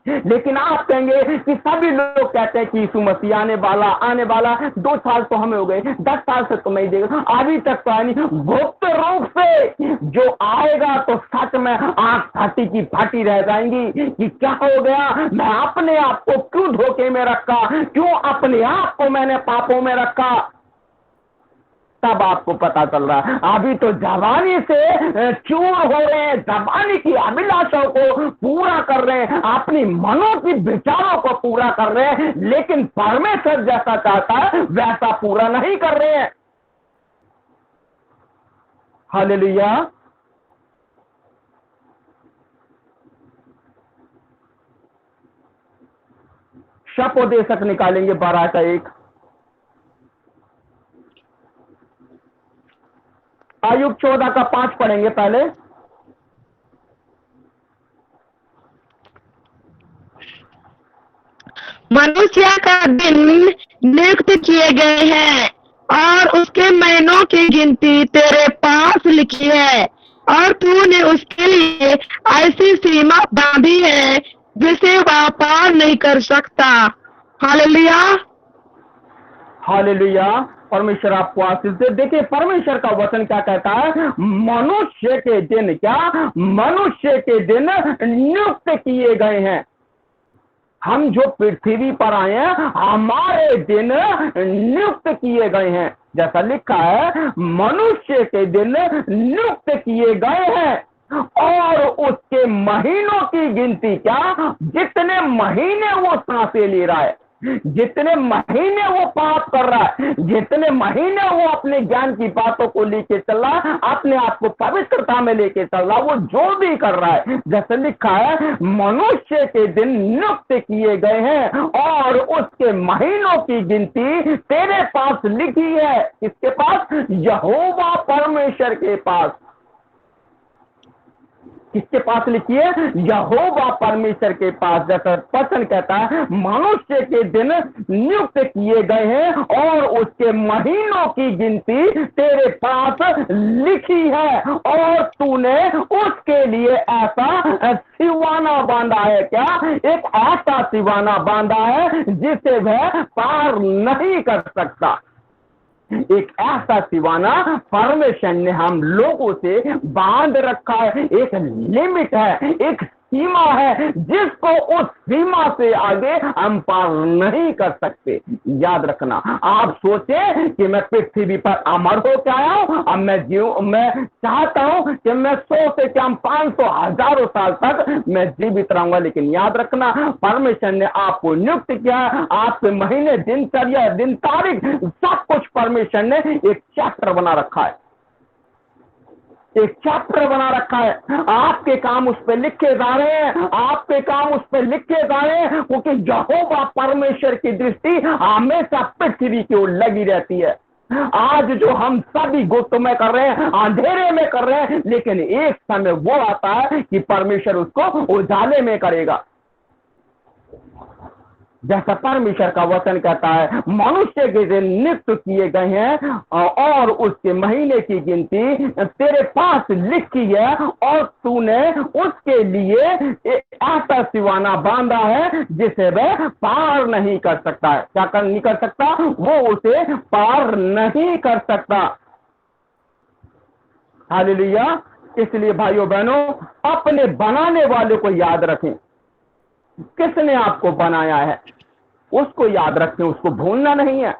लेकिन आप कहेंगे कि सभी लोग कहते हैं कि यीशु मसीह आने वाला 2 साल तो हमें हो गए, 10 साल से तो नहीं देगा, अभी तक तो नहीं। गुप्त रूप से जो आएगा तो सच में आंख फटी की फटी रह जाएंगी कि क्या हो गया, मैं अपने आप को क्यों धोखे में रखा, क्यों अपने आप को मैंने पापों में रखा। तब आपको पता चल रहा है अभी तो जवानी से चूर हो रहे हैं, जवानी की अभिलाषाओं को पूरा कर रहे हैं, अपनी मनों की विचारों को पूरा कर रहे हैं, लेकिन परमेश्वर जैसा चाहता है वैसा पूरा नहीं कर रहे हैं। हालेलुया। शपोदेशक निकालेंगे 12 का 1। आयुब 14 का 5 पढ़ेंगे पहले। मनुष्य का दिन नियुक्त किए गए हैं और उसके महीनों की गिनती तेरे पास लिखी है, और तूने उसके लिए ऐसी सीमा बांधी है जिसे वह पार नहीं कर सकता। Hallelujah, hallelujah. परमेश्वर आपको आशीष दे। देखिए परमेश्वर का वचन क्या कहता है, मनुष्य के दिन, क्या मनुष्य के दिन नियुक्त किए गए हैं। हम जो पृथ्वी पर आए हैं हमारे दिन नियुक्त किए गए हैं। जैसा लिखा है मनुष्य के दिन नियुक्त किए गए हैं और उसके महीनों की गिनती, क्या जितने महीने वो सांसें ले रहा है, जितने महीने वो पाप कर रहा है, जितने महीने वो अपने ज्ञान की बातों को लेके चल रहा है, अपने आप को पवित्रता में लेके चल रहा है, वो जो भी कर रहा है, जैसे लिखा है मनुष्य के दिन नियुक्त किए गए हैं और उसके महीनों की गिनती तेरे पास लिखी है। किसके पास? यहोवा परमेश्वर के पास। किसके पास लिखी है? यहोवा परमेश्वर के पास। जैसा वचन कहता है मनुष्य के दिन नियुक्त किए गए हैं और उसके महीनों की गिनती तेरे पास लिखी है, और तूने उसके लिए ऐसा सिवाना बांधा है। क्या? एक ऐसा सिवाना बांधा है जिसे वह पार नहीं कर सकता। एक ऐसा सिवाना परमेश्वर ने हम लोगों से बांध रखा है। एक लिमिट है, एक सीमा है जिसको उस सीमा से आगे हम पार नहीं कर सकते। याद रखना। आप सोचे कि मैं पृथ्वी पर अमर हो के आया हूं, अब मैं चाहता हूं कि मैं 100 से कम 500 हजारों साल तक मैं जीवित रहूंगा, लेकिन याद रखना परमेश्वर ने आपको नियुक्त किया। आपके महीने, दिनचर्या, दिन तारीख, सब कुछ परमेश्वर ने एक चैप्टर बना रखा है, एक चैप्टर बना रखा है। आपके काम उस पर लिखे जा रहे हैं, आपके काम उस पर लिखे जा रहे हैं, क्योंकि यहोवा परमेश्वर की दृष्टि हमेशा पृथ्वी की ओर लगी रहती है। आज जो हम सभी गुप्त में कर रहे हैं, अंधेरे में कर रहे हैं, लेकिन एक समय वो आता है कि परमेश्वर उसको उजाले में करेगा। जैसा परमेश्वर का वचन कहता है मनुष्य के दिन नियुक्त किए गए हैं और उसके महीने की गिनती तेरे पास लिखी है, और तूने उसके लिए एक ऐसा सिवाना बांधा है जिसे वह पार नहीं कर सकता है। क्या कर नहीं कर सकता? वो उसे पार नहीं कर सकता। हालेलुया। इसलिए भाइयों बहनों, अपने बनाने वाले को याद रखें। किसने आपको बनाया है उसको याद रखें, उसको भूलना नहीं है।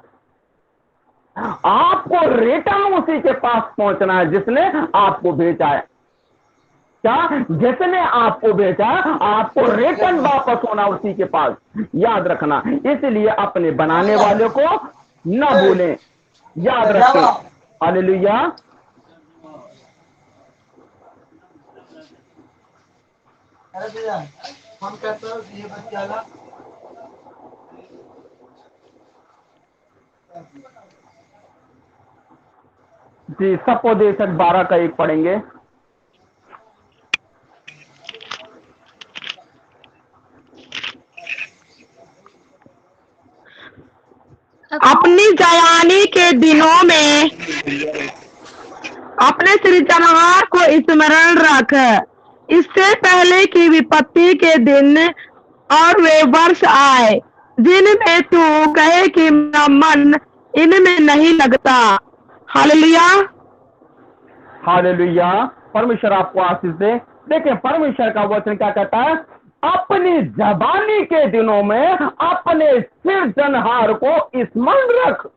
आपको रिटर्न उसी के पास पहुंचना है जिसने आपको भेजा है। क्या? जिसने आपको भेजा आपको रिटर्न वापस होना उसी के पास। याद रखना। इसलिए अपने बनाने वाले को न भूलें, याद रखें। हालेलुया। जी, सपोदेशक 12 का 1 पढ़ेंगे। अपनी जवानी के दिनों में अपने सृजनहार को स्मरण रख, इससे पहले कि विपत्ति के दिन और वे वर्ष आए जिनमें तू कहे कि मेरा मन इनमें नहीं लगता। हालेलुया। हालेलुया। परमेश्वर आपको आशीष दे। देखिए परमेश्वर का वचन क्या कहता है, अपनी जवानी के दिनों में अपने सृजनहार को स्मरण रख।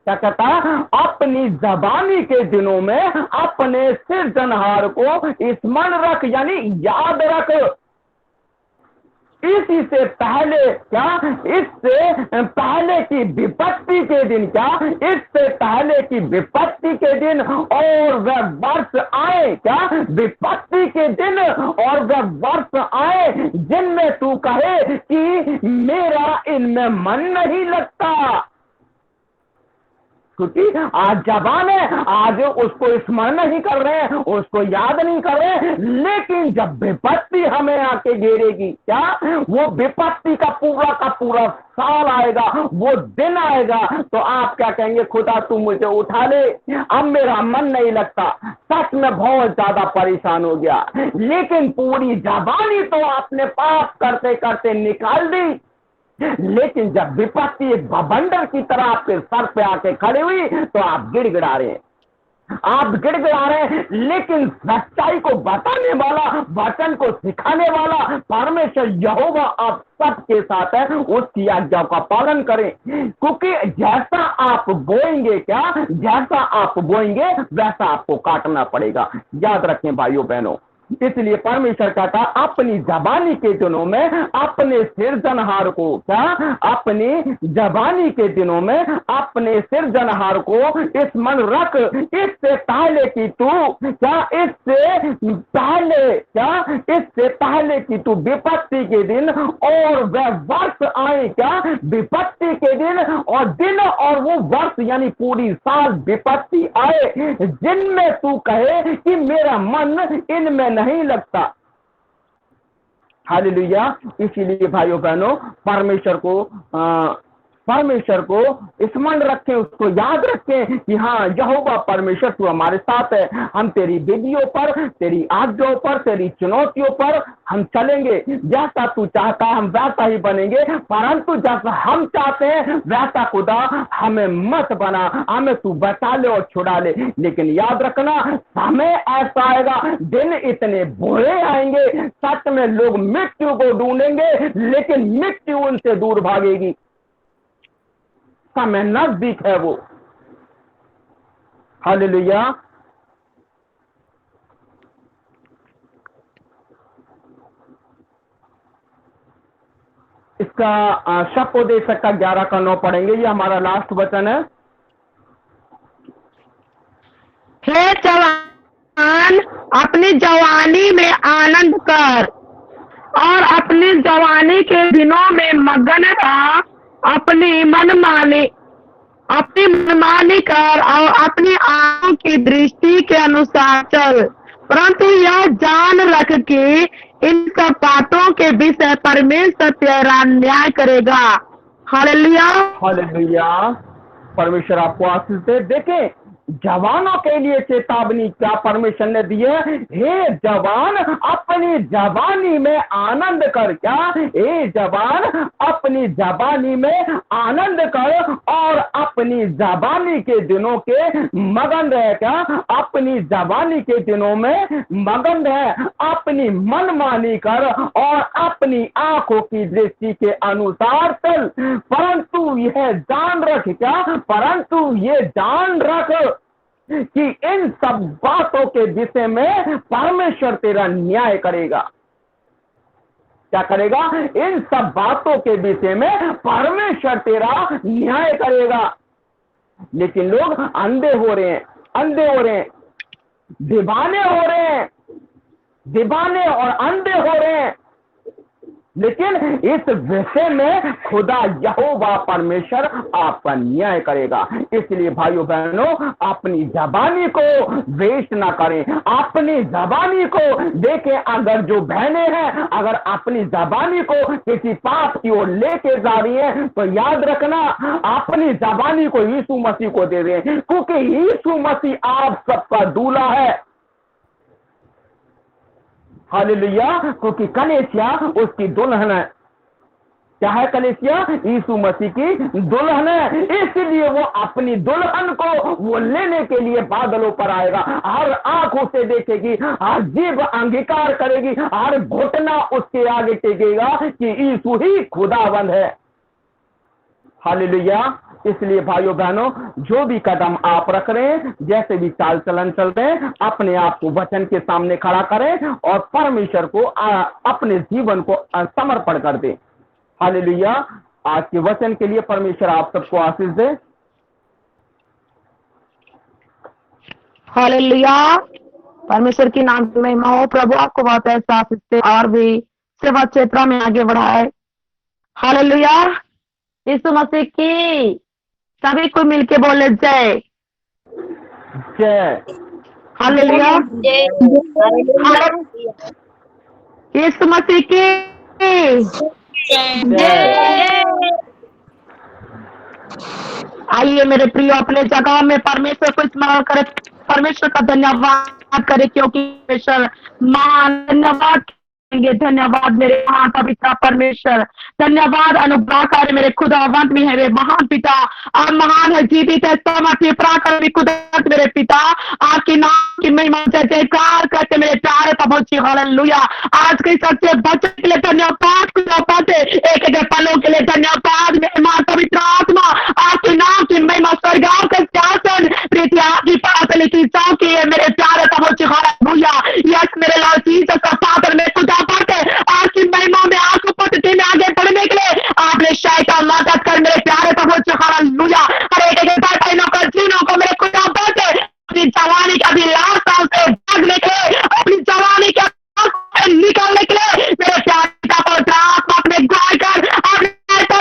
क्या कहता है, अपनी जवानी के दिनों में अपने सृजनहार को स्मरण रख, यानी याद रख। इसी से पहले क्या, इससे पहले की विपत्ति के दिन, क्या इससे पहले की विपत्ति के दिन और वह वर्ष आए, क्या विपत्ति के दिन और वह वर्ष आए जिनमें तू कहे कि मेरा इनमें मन नहीं लगता। क्योंकि आज जवान है, आज उसको स्मरण नहीं कर रहे हैं, उसको याद नहीं कर रहे हैं, लेकिन जब विपत्ति हमें आके घेरेगी, क्या वो विपत्ति का पूरा साल आएगा, वो दिन आएगा, तो आप क्या कहेंगे, खुदा तू मुझे उठा ले, अब मेरा मन नहीं लगता, सच में बहुत ज्यादा परेशान हो गया। लेकिन पूरी जवानी तो आपने पाप करते करते निकाल दी, लेकिन जब विपत्ति एक बवंडर की तरह आपके सर पे आके खड़ी हुई तो आप गिड़गिड़ा रहे हैं, आप गिड़गिड़ा रहे हैं। लेकिन सच्चाई को बताने वाला, वचन को सिखाने वाला परमेश्वर यहोवा आप सबके साथ है, उसकी आज्ञा का पालन करें। क्योंकि जैसा आप बोएंगे, क्या जैसा आप बोएंगे वैसा आपको काटना पड़ेगा। याद रखें भाइयों बहनों, इसलिए परमेश्वर कहता अपनी जवानी के दिनों में अपने सृजनहार को, क्या अपनी जवानी के दिनों में अपने सृजनहार को स्मरण रख, इससे पहले कि तू, क्या इससे पहले कि तू विपत्ति के दिन और वह वर्ष आए, क्या विपत्ति के दिन और वो वर्ष यानी पूरी साल विपत्ति आए जिनमें तू कहे कि मेरा मन इनमें नहीं लगता। हालेलुया। इसीलिए भाइयों बहनों, परमेश्वर को स्मरण रखें, उसको याद रखें कि हाँ यहोवा परमेश्वर तू हमारे साथ है, हम तेरी विधियों पर, तेरी आज्ञाओं पर, तेरी चुनौतियों पर हम चलेंगे। जैसा तू चाहता है हम वैसा ही बनेंगे, परंतु जैसा हम चाहते हैं वैसा खुदा हमें मत बना, हमें तू बचा ले और छुड़ा ले। लेकिन याद रखना, समय ऐसा आएगा, दिन इतने बुरे आएंगे, सच में लोग मृत्यु को ढूंढेंगे लेकिन मृत्यु उनसे दूर भागेगी। समय नजदीक है वो। हालेलुया। इसका शपोदेशक का 11 का 9 पढ़ेंगे, ये हमारा लास्ट वचन है। हे जवान, अपनी जवानी में आनंद कर और अपनी जवानी के दिनों में मगन रह, अपनी मनमानी कर और अपनी आंखों की दृष्टि के अनुसार चल, परंतु यह जान रख कि इन सब बातों के विषय परमेश्वर तेरा न्याय करेगा। हालेलुया। हालेलुया। परमेश्वर आपको आशीष दे। देखें जवानों के लिए चेतावनी क्या परमेश्वर ने दी है, हे जवान अपनी जवानी में आनंद कर, क्या हे जवान अपनी जवानी में आनंद कर और अपनी जवानी के दिनों के मगन रह, क्या अपनी जवानी के दिनों में मगन रह, अपनी मनमानी कर और अपनी आंखों की दृष्टि के अनुसार चल, परंतु यह जान रख, क्या परंतु ये जान रख कि इन सब बातों के विषय में परमेश्वर तेरा न्याय करेगा। क्या करेगा? इन सब बातों के विषय में परमेश्वर तेरा न्याय करेगा। लेकिन लोग अंधे हो रहे हैं, दीवाने हो रहे हैं, दीवाने और अंधे हो रहे हैं। लेकिन इस विषय में खुदा यहोवा परमेश्वर आपका न्याय करेगा। इसलिए भाइयों बहनों, अपनी जबानी को वेस्ट ना करें। अपनी जबानी को देखें, अगर जो बहनें हैं अगर अपनी जबानी को किसी पाप की ओर लेके जा रही हैं, तो याद रखना अपनी जबानी को यीशु मसीह को दे दें, क्योंकि यीशु मसीह आप सबका दूल्हा है। हालेलुया। क्योंकि कलीसिया उसकी दुल्हन है। क्या है कलीसिया? यीशु मसीह की दुल्हन है। इसलिए वो अपनी दुल्हन को वो लेने के लिए बादलों पर आएगा। हर आंख उसे देखेगी, हर जीभ अंगीकार करेगी, हर घुटना उसके आगे टेकेगा कि यीशु ही खुदावंद है। हालेलुया। इसलिए भाइयों बहनों, जो भी कदम आप रख रहे हैं, जैसे भी चाल चलन चल रहे हैं, अपने आप को वचन के सामने खड़ा करें और परमेश्वर को अपने जीवन को समर्पण कर दें। हालेलुया। आज के वचन के लिए परमेश्वर आप सबको आशीष दे। हालेलुया। परमेश्वर की नाम की महिमा हो। प्रभु आपको बहुत ऐसा आशीष दे और भी सेवा क्षेत्र में आगे बढ़ाए। हालेलुया। यीशु मसीह की सभी को मिलके बोले जय जय। हालेलुया। यीशु मसीह की जय। आइए मेरे प्रिय, अपने जगह में परमेश्वर को स्मरण करें, परमेश्वर का धन्यवाद करें, क्योंकि परमेश्वर महान। धन्यवाद धन्यवाद मेरे महान पिता परमेश्वर, धन्यवाद अनुग्रहकारी मेरे खुदावंत में है वे महान पिता। आप महान है, जीवित है, समर्थी पराक्रमी खुदावंत मेरे पिता। आपके नाम की महिमा जय जयकार करते मेरे प्यारे प्रभु जी। हालेलुया। आज के सच्चे बच्चे के लिए धन्यवाद, खुदावंत एक एक पलों के लिए धन्यवाद मेरे मां पवित्र आत्मा। आपके नाम की महिमा स्वर्गाव का शासन प्रीति आपकी पातली की चौकी है मेरे प्यारे प्रभु जी। हालेलुया। यस मेरे लॉर्ड जीसस का फादर में खुदा आपकी महिमा में आपको पद्धति में आगे बढ़ने के लिए आपने शैतान मदद कर मेरे प्यारे प्रभु जी। हालेलुया। हर एक बहनों को जीनों को मेरे खुदा अपनी जवानी का भी लाशों से भागने के लिए, अपनी जवानी के निकालने के लिए मेरे प्यारे पिता पवित्र आत्मा में गाय कर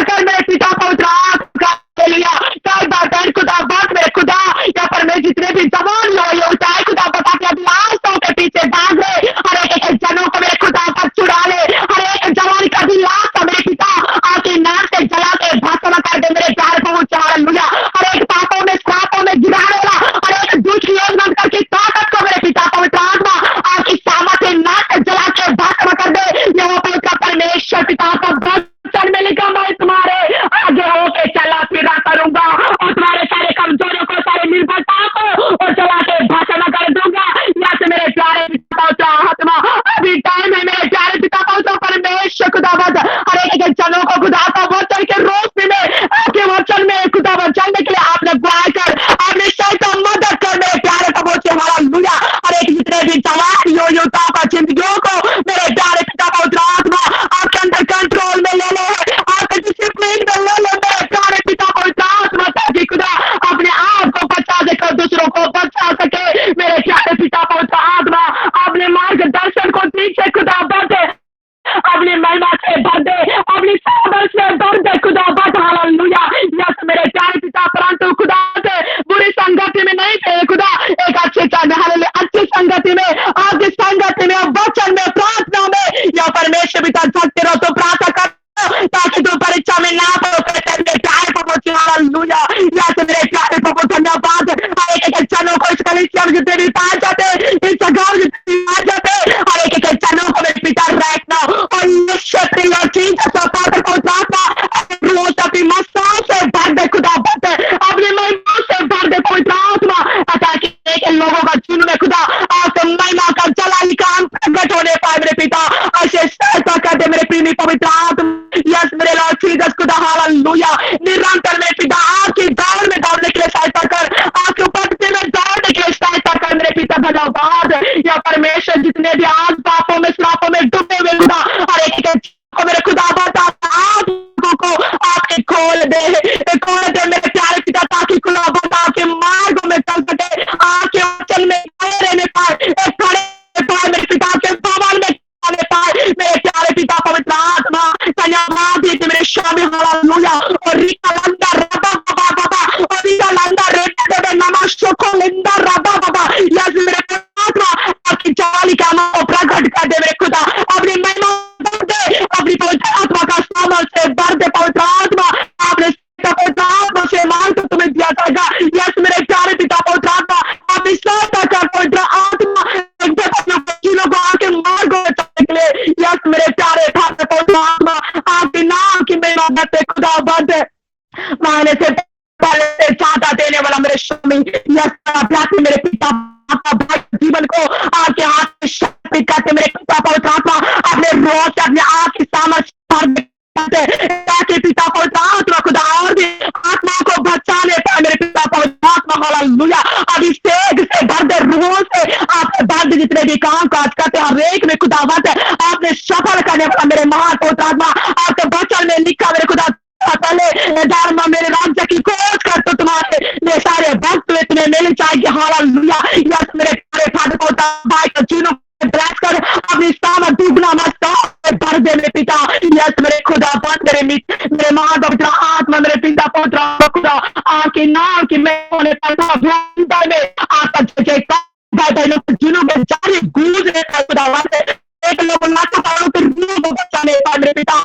कर मेरे पिता पवित्र आत्मा के लिए कई बार खुदा बात मेरे खुदा या पर मैं जितने भी जवान होता है खुदा बता के अपनी लाशों के पीछे भाग रहे हर एक जनों को मेरे खुदा पर चुरा ले। हर एक जवान का भी लाश का मेरे पिता आपके नाम से जला के भस्म कर दे मेरे प्यारे प्रभु। हालेलुया। हर एक पापों में श्रापों में गिराने वाला हर एक दुष्ट योजना करके ताकत को मेरे पिता पवित्र आत्मा आपकी सामर्थ्य नाक से जला के भस्म कर दे। यह पवित्र परमेश्वर पिता का वचन में लिखा, मैं तुम्हारे आगे होके चला फिरा करूंगा और तुम्हारे सारे कमजोरियों को, सारे निर्भरताओं को और चला के भस्म कर दूंगा। या से मेरे प्यारे पिता पवित्र आत्मा अभी टाइम है मेरे प्यारे पिता पवित्र परमेश्वर खुदावंत हर एक जनों को खुदा का वचन के रोशनी में आपके वचन में खुदावंत चलने के लिए आपने बुआ कर आपने शैतान मदद कर मेरे प्यारे प्रभु से। हालेलुया। हर एक जितने भी जवान योद्धाओं का जिंदगियों को मेरे प्यारे पिता पवित्र आत्मा आपके अंदर कंट्रोल में ले ले, आपके डिसिप्लिन में ले ले मेरे प्यारे पिता पवित्र आत्मा, ताकि खुदा अपने आप को बचा देकर दूसरों को बचा सके मेरे प्यारे पिता पवित्र आत्मा। अपने मार्गदर्शन को पीछे खुदा बढ़े, अपनी महिमा से भर दे, अपनी सामर्थ से भर दे खुदा बट। हालेलुया। यस मेरे प्यारे पिता, परंतु खुदा से बुरी संगति में नहीं थे खुदा, एक अच्छी अच्छी संगति में आपकी संगति में वचन में प्रार्थना में या परमेश्वर पिता जगते रहो तो प्रार्थना कर ताकि तू परीक्षा में ना मेरे प्यारे प्रभु। हालेलुया। यस मेरे प्यारे प्रभु धन्यवाद। हर एक जनों को इस कलीसिया में जितने भी पाए जाते, इस जगह में जितने पाए जाते, हर एक जनों को मेरे पिता रखना और निश्चित फादर को प्रार्थना रोज अपनी मसाओं से भर दे खुदा बट, अपनी महिमा से भर दे पवित्र आत्मा, ताकि लोगों का जीवन में खुदा आपके महिमा का जलाली काम प्रकट होने पाए मेरे पिता। ऐसे सहायता कर दे मेरे प्रेमी पवित्र आत्मा। यस मेरे लॉर्ड जीसस खुदा। हालेलुया। निरंतर मेरे पिता आपकी दौड़ में दौड़ने के लिए सहायता कर, आपके उपस्थिति में दौड़ने के लिए सहायता कर मेरे पिता। धन्यवाद या परमेश्वर जितने भी आज पापों में श्रापों में डूबे हुए खुदा हर एक को मेरे खुदा बता को आपके खोल दे मेरे प्यारे पिता, ताकि खुदा बता के मार्गों में चल सके, आपके वचन में खड़े रहने पाए, खड़े पाए मेरे पिता के अध्यात्म मेरे पिता भाई जीवन को आपके हाथ में समर्पित करते मेरे पिता पवित्र आत्मा अपने रोज से अपने आप की सामर्थ्य ताकि पिता पवित्र आत्मा खुदा और भी आत्माओं को बचाने पाए मेरे पिता पवित्र आत्मा हालेलुया। अभिषेक से भर दे रूहों से आपके बाद जितने भी काम काज करते हैं हर एक में खुदावंत आपने सफल करने वाला मेरे महान पवित्र आत्मा आपके वचन में लिखा मेरे खुदा पहले धर्म मेरे राज्य की खोज कर तो तुम्हारे ये सारे भक्त में तुम्हें मिल जाएगी हालेलुया। यस मेरे प्यारे फादर भाई का चुनो ब्लेस कर अपनी सामर्थ दुगना मत भर दे मेरे पिता। यस मेरे खुदा बंद मेरे महान पवित्र आत्मा मेरे पिता पवित्र खुदा आपके नाम की मैं होने पर में आपका जयकार भाई बहनों के दिनों में जारी गूंज रहे खुदा एक लोग को बचाने मेरे पिता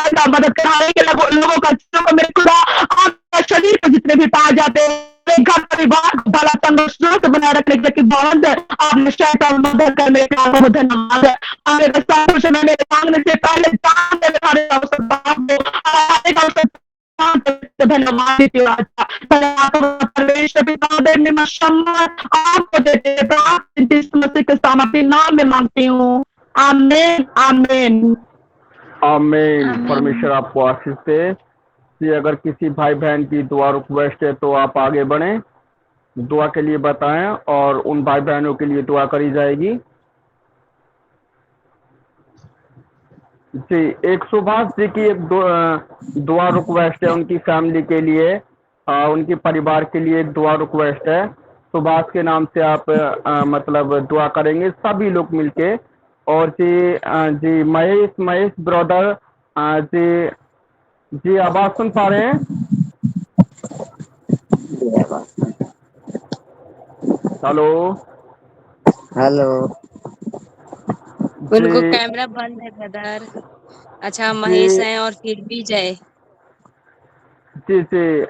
का मदद कराने के लोगों का को मेरे खुदा आपके शरीर पर जितने भी पाए जाते हैं घर परिवार को भला तंदुरुस्त बनाए रखने के बाद आपने शैतान मदद कर मेरे काम को धन्यवाद है रास्ता से मैंने मांगने से पहले जान दे मेरे अवसर धन्यवाद देती हूँ परमेश्वर पिता देने में सम्मान आपको देते मसीह के सामर्थ्य नाम में मांगती हूँ आमीन आमीन आमीन। परमेश्वर आपको आशीष दे। कि अगर किसी भाई बहन की दुआ रिक्वेस्ट है तो आप आगे बढ़ें, दुआ के लिए बताएं और उन भाई बहनों के लिए दुआ करी जाएगी। जी, एक सुभाष जी की एक दुआ रिक्वेस्ट है उनकी फैमिली के लिए, उनके परिवार के लिए एक दुआ रिक्वेस्ट है। सुभाष के नाम से आप मतलब दुआ करेंगे सभी लोग मिलके। और जी महेश ब्रदर जी आवाज सुन पा रहे हैं? Hello hello. उनको कैमरा बंद है ब्रदर। अच्छा महेश है और फिर भी जय। जी जी,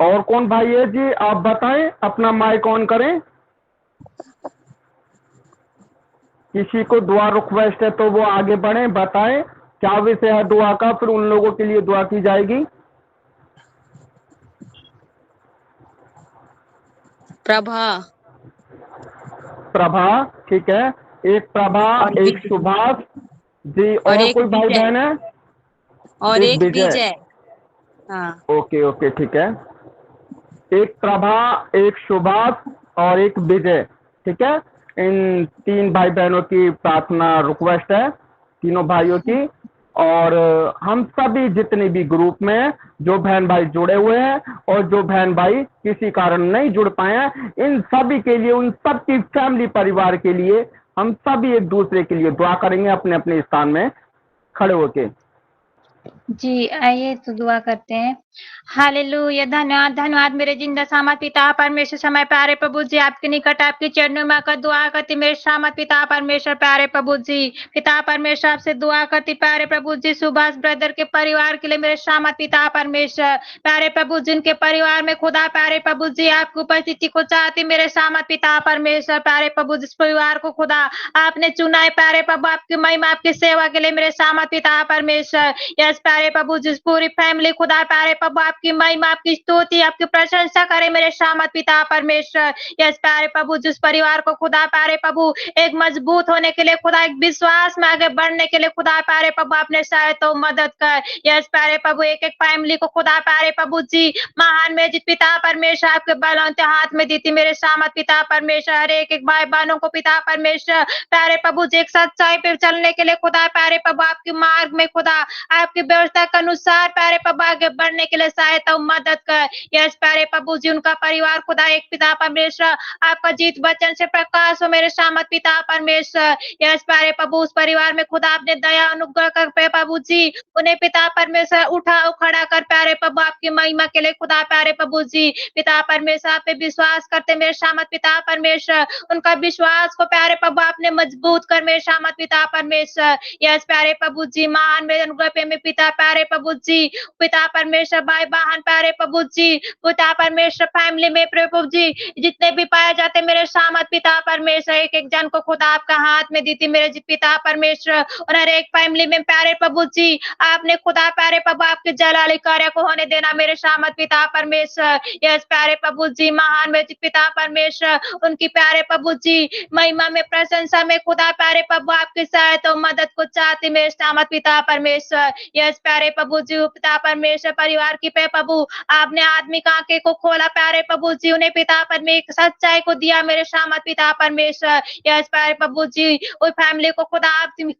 और कौन भाई है जी आप बताएं, अपना माइक ऑन करें। किसी को दुआ रिक्वेस्ट है तो वो आगे बढ़े, बताएं क्या विषय है दुआ का, फिर उन लोगों के लिए दुआ की जाएगी। प्रभा ठीक है, एक प्रभा एक सुभाष जी और कोई भाई बहन है और एक विजय। हाँ ओके ओके ठीक है, एक प्रभा एक सुभाष और एक विजय। ठीक है, इन तीन भाई बहनों की प्रार्थना रिक्वेस्ट है, तीनों भाइयों की। और हम सभी जितने भी ग्रुप में जो बहन भाई जुड़े हुए हैं और जो बहन भाई किसी कारण नहीं जुड़ पाए हैं, इन सभी के लिए, उन सब की फैमिली परिवार के लिए हम सभी एक दूसरे के लिए दुआ करेंगे अपने अपने स्थान में खड़े होके। जी आइए तो दुआ करते हैं। हालेलुया, धन्यवाद धन्यवाद मेरे जिंदा सामत पिता परमेश्वर समय प्यारे प्रभु जी, आपके निकट आपके चरणों में आकर दुआ करती मेरे सामत पिता परमेश्वर प्यारे प्रभु जी। पिता परमेश्वर आपसे दुआ करती प्यारे प्रभु जी सुभाष ब्रदर के परिवार के लिए मेरे सामत पिता परमेश्वर प्यारे प्रभु जी, उनके परिवार में खुदा प्यारे प्रभु जी आपकी उपस्थिति को चाहती मेरे सामत पिता परमेश्वर प्यारे प्रभु जिस परिवार को खुदा आपने चुना है प्यारे प्रभु आपकी महिमा आपकी सेवा के लिए मेरे सामत पिता परमेश्वर। यस प्यारे प्रभु जिस पूरी फैमिली खुदा प्यारे प्रभु आपकी महिमा आपकी स्तुति आपकी प्रशंसा करे मेरे सामत पिता परमेश्वर। यस प्यारे प्रभु जिस परिवार को खुदा प्यारे प्रभु एक मजबूत होने के लिए खुदा एक विश्वास में आगे बढ़ने के लिए खुदा प्यारे प्रभु आपने सहायता तो मदद कर। यस प्यारे प्रभु एक एक फैमिली को खुदा प्यारे प्रभु जी महान में जित पिता परमेश्वर आपके बलवंते हाथ में दी थी मेरे सामत पिता परमेश्वर। हर एक एक भाई बहनों को पिता परमेश्वर प्यारे प्रभु जी एक सच्चाई पे चलने के लिए खुदा प्यारे प्रभु आपके मार्ग में खुदा आपकी व्यवस्था के अनुसार प्यारे प्रभु आगे बढ़ने के लिए सहायता मदद कर। यस प्यारे प्रभु जी उनका परिवार खुदा एक पिता परमेश्वर आपका जीत वचन से प्रकाश हो मेरे सामत पिता परमेश्वर। यस प्यारे प्रभु उस परिवार में खुदा आपने दया अनुग्रह कर प्रभु जी उन्हें पिता परमेश्वर उठा खड़ा कर प्यारे प्रभु आपकी महिमा के लिए खुदा प्यारे प्रभु जी पिता परमेश्वर आप पे विश्वास करते मेरे सामत पिता परमेश्वर। उनका विश्वास को प्यारे प्रभु आपने मजबूत कर मेरे सामत पिता परमेश्वर। यस प्यारे प्रभु जी महान मेरे अनुग्रह पे में पिता प्यारे प्रभु जी, पिता परमेश्वर भाई-बहन प्यारे प्रभु जी, पिता परमेश्वर फैमिली में प्रभु जी, जितने भी पाए जाते मेरे सामर्थ पिता परमेश्वर, एक-एक जन को खुदा आपका हाथ में दी थी मेरे पिता परमेश्वर, और हर एक फैमिली में प्यारे प्रभु जी, आपने खुदा प्यारे प्रभु आपके जलाली कार्य को होने देना मेरे सामर्थ पिता परमेश्वर। यस प्यारे प्रभु जी, महान मेरे पिता परमेश्वर, उनकी प्यारे प्रभु जी, महिमा में प्रशंसा में खुदा प्यारे प्रभु आपकी सहायता और मदद को चाहती मेरे सामर्थ पिता परमेश्वर। यस प्यारे प्रभु जी, पिता परमेश्वर परिवार की पे प्रभु, आपने आदमी की आंखें को खोला प्यारे प्रभु जी, उन्हें पिता परमेश्वर सच्चाई को दिया मेरे सामर्थ पिता परमेश्वर। यस प्यारे प्रभु जी, उस फैमिली को खुदा आप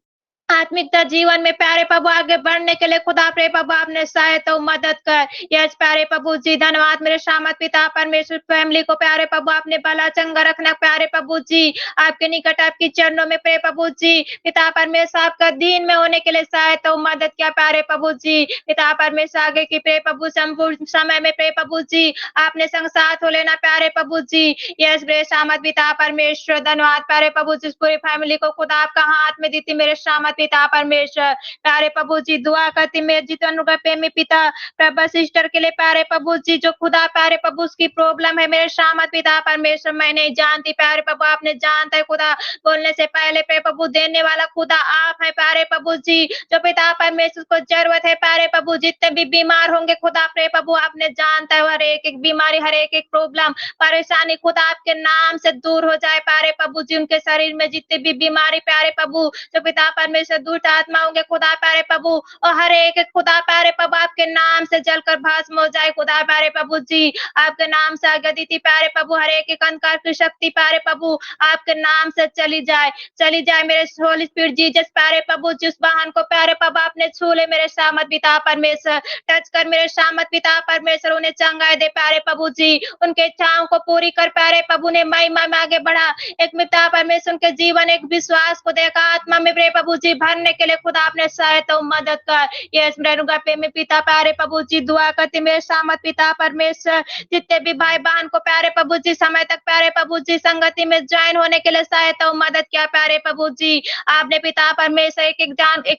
आत्मिकता जीवन में प्यारे प्रभु आगे बढ़ने के लिए खुदा प्रे प्रभु आपने सहायता और मदद कर। यस प्यारे प्रभु जी, धन्यवाद मेरे सामर्थ पिता परमेश्वर, फैमिली को प्यारे प्रभु आपने भला चंगा रखना प्यारे प्रभु जी, आपके निकट आपकी चरणों में प्रे प्रभु जी, पिता परमेश्वर आपका दीन में होने के लिए सहायता और मदद किया प्यारे प्रभु जी, पिता परमेश्वर आगे की प्रे प्रभु संपूर्ण समय में प्रे प्रभु जी, आपने संग साथ हो लेना प्यारे प्रभु जी। यस मेरे सामर्थ पिता परमेश्वर, धन्यवाद प्यारे प्रभु जी, पूरी फैमिली को खुदा आपका हाथ में दी थी मेरे सामर्थ पिता परमेश्वर। प्यारे प्रभु जी, दुआ करती मेरे जीवन अनुग्रह प्रेमी पिता प्रभु सिस्टर के लिए प्यारे प्रभु जी, जो खुदा प्यारे प्रभु उसकी प्रॉब्लम है मेरे सामर्थ पिता परमेश्वर, मैं नहीं जानती प्यारे प्रभु, आपने जानता है खुदा, बोलने से पहले प्यारे प्रभु देने वाला खुदा आप है प्यारे प्रभु जी, जो पिता परमेश्वर को जरूरत है प्यारे प्रभु, जितने भी बीमार होंगे खुदा प्रे प्रभु आपने जानता है, हर एक बीमारी, हर एक प्रॉब्लम परेशानी खुदा आपके नाम से दूर हो जाए प्यारे प्रभु जी, उनके शरीर में जितनी भी बीमारी प्यारे प्रभु, जो पिता परमेश्वर दुष्ट आत्मा होंगे खुदा प्यारे प्रभु, और हर एक खुदा प्यारे प्रभु आपके नाम से जलकर भस्म हो जाए खुदा प्यारे प्रभु जी, आपके नाम से आज्ञा दी थी प्यारे प्रभु, हर एक अंधकार की शक्ति प्यारे प्रभु आपके नाम से चली जाए मेरे होली स्पिरिट जीसस प्यारे प्रभु, जिस वाहन को प्यारे प्रभु आपने छू ले मेरे सामर्थ पिता परमेश्वर, टच कर मेरे सामर्थ पिता परमेश्वर, उन्हें चंगाई दे प्यारे प्रभु जी, उनके इच्छाओं को पूरी कर प्यारे प्रभु ने महिमा में आगे बढ़ा, एक पिता परमेश्वर उनके जीवन एक विश्वास को देखा आत्मा में प्रे प्रभु जी भरने के लिए खुदा आपने सहायता और मदद कर। यस मेरे में पिता प्यारे प्रभु जी, दुआ करती मेरे सामर्थ पिता परमेश्वर, जितने भी भाई बहन को प्यारे प्रभु जी समय तक प्यारे प्रभु जी संगति में ज्वाइन होने के लिए सहायता और मदद किया प्यारे प्रभु जी, आपने पिता परमेश्वर एक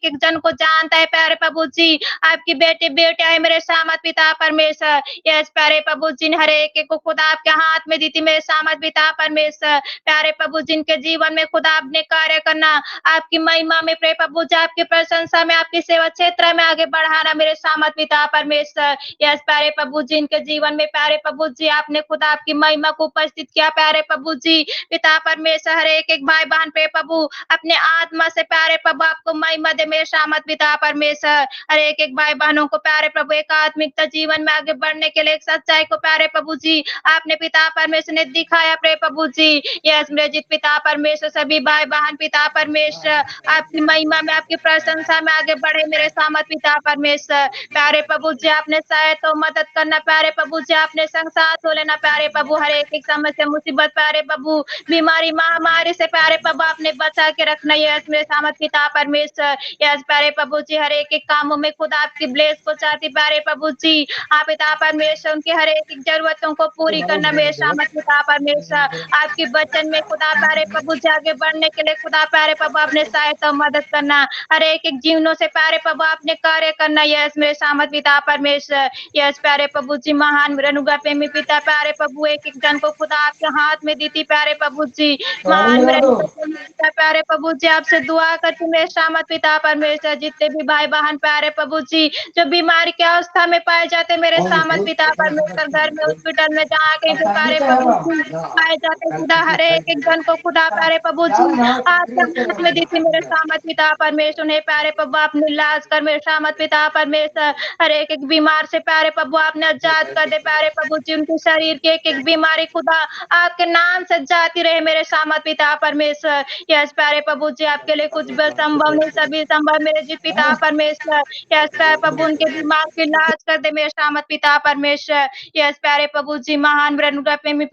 एक जन को जानता है प्यारे प्रभु जी, आपकी बेटी बेटा है मेरे सामर्थ पिता परमेश्वर। यस प्यारे प्रभु जी ने हर एक को खुदा आपके हाथ में दी थी मेरे सामर्थ पिता परमेश्वर, प्यारे प्रभु जिनके जीवन में खुदा आपने कार्य करना, आपकी महिमा में प्रे प्रभु जी, आपकी प्रशंसा में, आपकी सेवा क्षेत्र में आगे बढ़ाना मेरे सामर्थ पिता परमेश्वर। यस प्यारे प्रभु जी, इनके जीवन में प्यारे प्रभु जी आपने खुदा आपकी महिमा को उपस्थित किया प्यारे प्रभु जी, पिता परमेश्वर हर एक भाई बहन प्रे प्रभु अपने आत्मा से प्यारे प्रभु आपको महिमा दे मेरे सामर्थ पिता परमेश्वर, हर एक भाई बहनों को प्यारे प्रभु एक आत्मिकता जीवन में आगे बढ़ने के लिए एक सच्चाई को प्यारे प्रभु जी आपने पिता परमेश्वर ने दिखाया प्रे प्रभु जी। यस मेरे जित पिता परमेश्वर, सभी भाई बहन पिता परमेश्वर आपकी महिमा में, आपकी प्रशंसा में आगे बढ़े मेरे सामर्थ पिता परमेश्वर, प्यारे प्रभु जी आपने सहायता और मदद करना प्यारे प्रभु जी, आपने संग साथ हो लेना प्यारे प्रभु, हर एक समस्या मुसीबत प्यारे प्रभु बीमारी महामारी से प्यारे प्रभु आपने बचा के रखना। यस मेरे सामर्थ पिता परमेश्वर, यस प्यारे प्रभु जी हर एक कामों में खुदा आपकी ब्लेस को चाहती प्यारे प्रभु जी, आप पिता परमेश्वर उनकी हर एक जरूरतों को पूरी करना मेरे सामर्थ पिता परमेश्वर, आपकी वचन में खुदा प्यारे प्रभु जी आगे बढ़ने के लिए खुदा प्यारे प्रभु आपने सहायता और मदद करना, हर एक जीवनों से प्यारे प्रभु आपने कार्य करना। यस मेरे सामर्थ पिता परमेश्वर, यस प्यारे प्रभु जी महान अनुग्रह प्रेमी पिता प्यारे प्रभु एक जन को खुदा आपके हाथ में दी थी प्यारे प्रभु जी, महान पिता प्यारे प्रभु जी आपसे दुआ करती मेरे सामर्थ पिता परमेश्वर, जितने भी भाई बहन प्यारे प्रभु जी जो बीमारी की अवस्था में पाए जाते मेरे सामर्थ पिता परमेश्वर, घर में हॉस्पिटल में जहाँ कहीं पे प्यारे प्रभु जी पाए जाते खुदा हर एक जन को खुदा प्यारे प्रभु जी आपके हाथ में दी थी मेरे सामर्थ पिता परमेश्वर, उन्हें प्यारे प्रभु आपने इलाज कर मेरे सामर्थ पिता परमेश्वर, हर एक बीमार से प्यारे प्रभु आपने आजाद कर दे प्यारे प्रभु जी, उनके शरीर की एक बीमारी खुदा आपके नाम से जाती रहे मेरे सामर्थ पिता परमेश्वर। यस प्यारे प्रभु जी आपके लिए कुछ भी संभव नहीं, सभी संभव मेरे जी पिता परमेश्वर। यस प्यारे प्रभु उनके बीमार की इलाज कर दे मेरे सामर्थ पिता परमेश्वर। यस प्यारे प्रभु जी महान अनुग्रह प्रेमी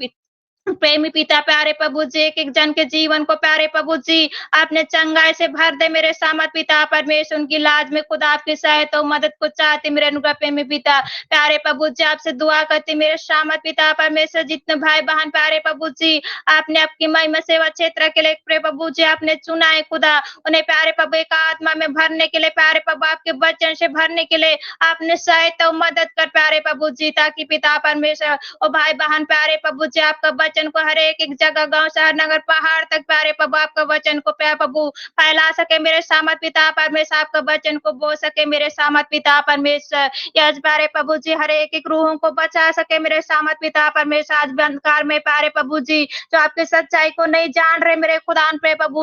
प्रेमी पिता प्यारे प्रभु जी, एक-एक जन के जीवन को प्यारे प्रभु जी, आपने चंगाई से भर दे मेरे सामर्थ पिता परमेश्वर, उनकी लाज में खुदा आपकी सहायता और मदद को चाहते मेरे अनुग्रह प्रेमी पिता। प्यारे प्रभु जी, आपसे दुआ करती मेरे सामर्थ पिता परमेश्वर, जितने भाई-बहन प्यारे प्रभु जी, आपने आपकी महिमा सेवा क्षेत्र के लिए प्रिय प्रभु जी आपने चुना है खुदा, उन्हें प्यारे प्रभु एक आत्मा में भरने के लिए प्यारे प्रभु आपके वचन से भरने के लिए आपने सहायता और मदद कर प्यारे प्रभु जी, ताकि पिता परमेश्वर और भाई-बहन प्यारे प्रभु जी आपका वचन को हर एक जगह, गाँव, शहर, नगर, पहाड़ तक प्यारे प्रभु आपका वचन को प्यारे प्रभु फैला सके मेरे सामर्थ पिता परमेश्वर, आपका वचन को बोल सके मेरे सामर्थ पिता परमेश्वर। यस प्यारे प्रभु जी, हर एक रूहों को बचा सके मेरे सामर्थ पिता परमेश्वर। आज भी अंधकार में प्यारे प्रभु जी, जो आपकी सच्चाई को नहीं जान रहे मेरे खुदा प्रिय प्रभु,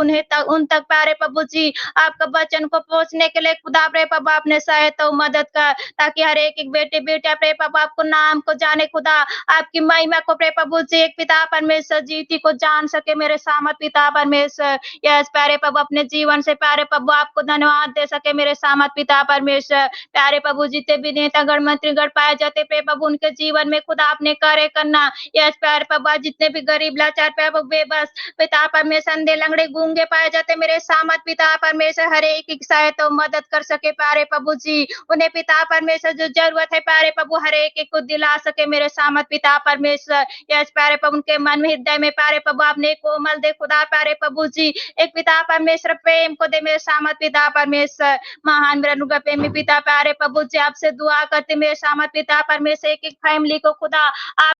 उन तक प्यारे प्रभु जी आपका वचन को पहुंचने के लिए खुदा प्रिय प्रभु आपने सहायता और मदद कर, ताकि हर एक बेटे बेटा प्रिय प्रभु आपको नाम को जाने खुदा, आपकी महिमा को प्रिय प्रभु जी एक पिता परमेश्वर जीती को जान सके मेरे सामर्थ पिता परमेश्वर। यस प्यारे प्रभु, अपने जीवन से प्यारे प्रभु आपको धन्यवाद दे सके मेरे सामर्थ पिता परमेश्वर। प्यारे प्रभु, जितने भी नेतागण मंत्रीगण पाए जाते प्रिय प्रभु, उनके जीवन में खुदा आपने कार्य करना। यस प्यारे प्रभु, जितने भी गरीब लाचार प्रिय प्रभु बेबस पिता परमेश्वर, अंधे लंगड़े गूंगे पाए जाते मेरे सामर्थ पिता परमेश्वर, हर एक की सहायता और मदद कर सके प्यारे प्रभु जी। उन्हें पिता परमेश्वर जो जरूरत है प्यारे प्रभु हर एक को दिला सके मेरे सामर्थ पिता परमेश्वर। यस प्यारे प्रभु, उनके मन में हृदय में प्यारे प्रभु आपने कोमल दे खुदा प्यारे प्रभु जी, एक पिता परमेश्वर प्रेम को दे मेरे सामर्थ पिता परमेश्वर। महान मेरे अनुग्रह प्रेमी पिता प्यारे प्रभु जी, आपसे दुआ करते मेरे सामर्थ पिता परमेश्वर, एक एक फैमिली को खुदा आप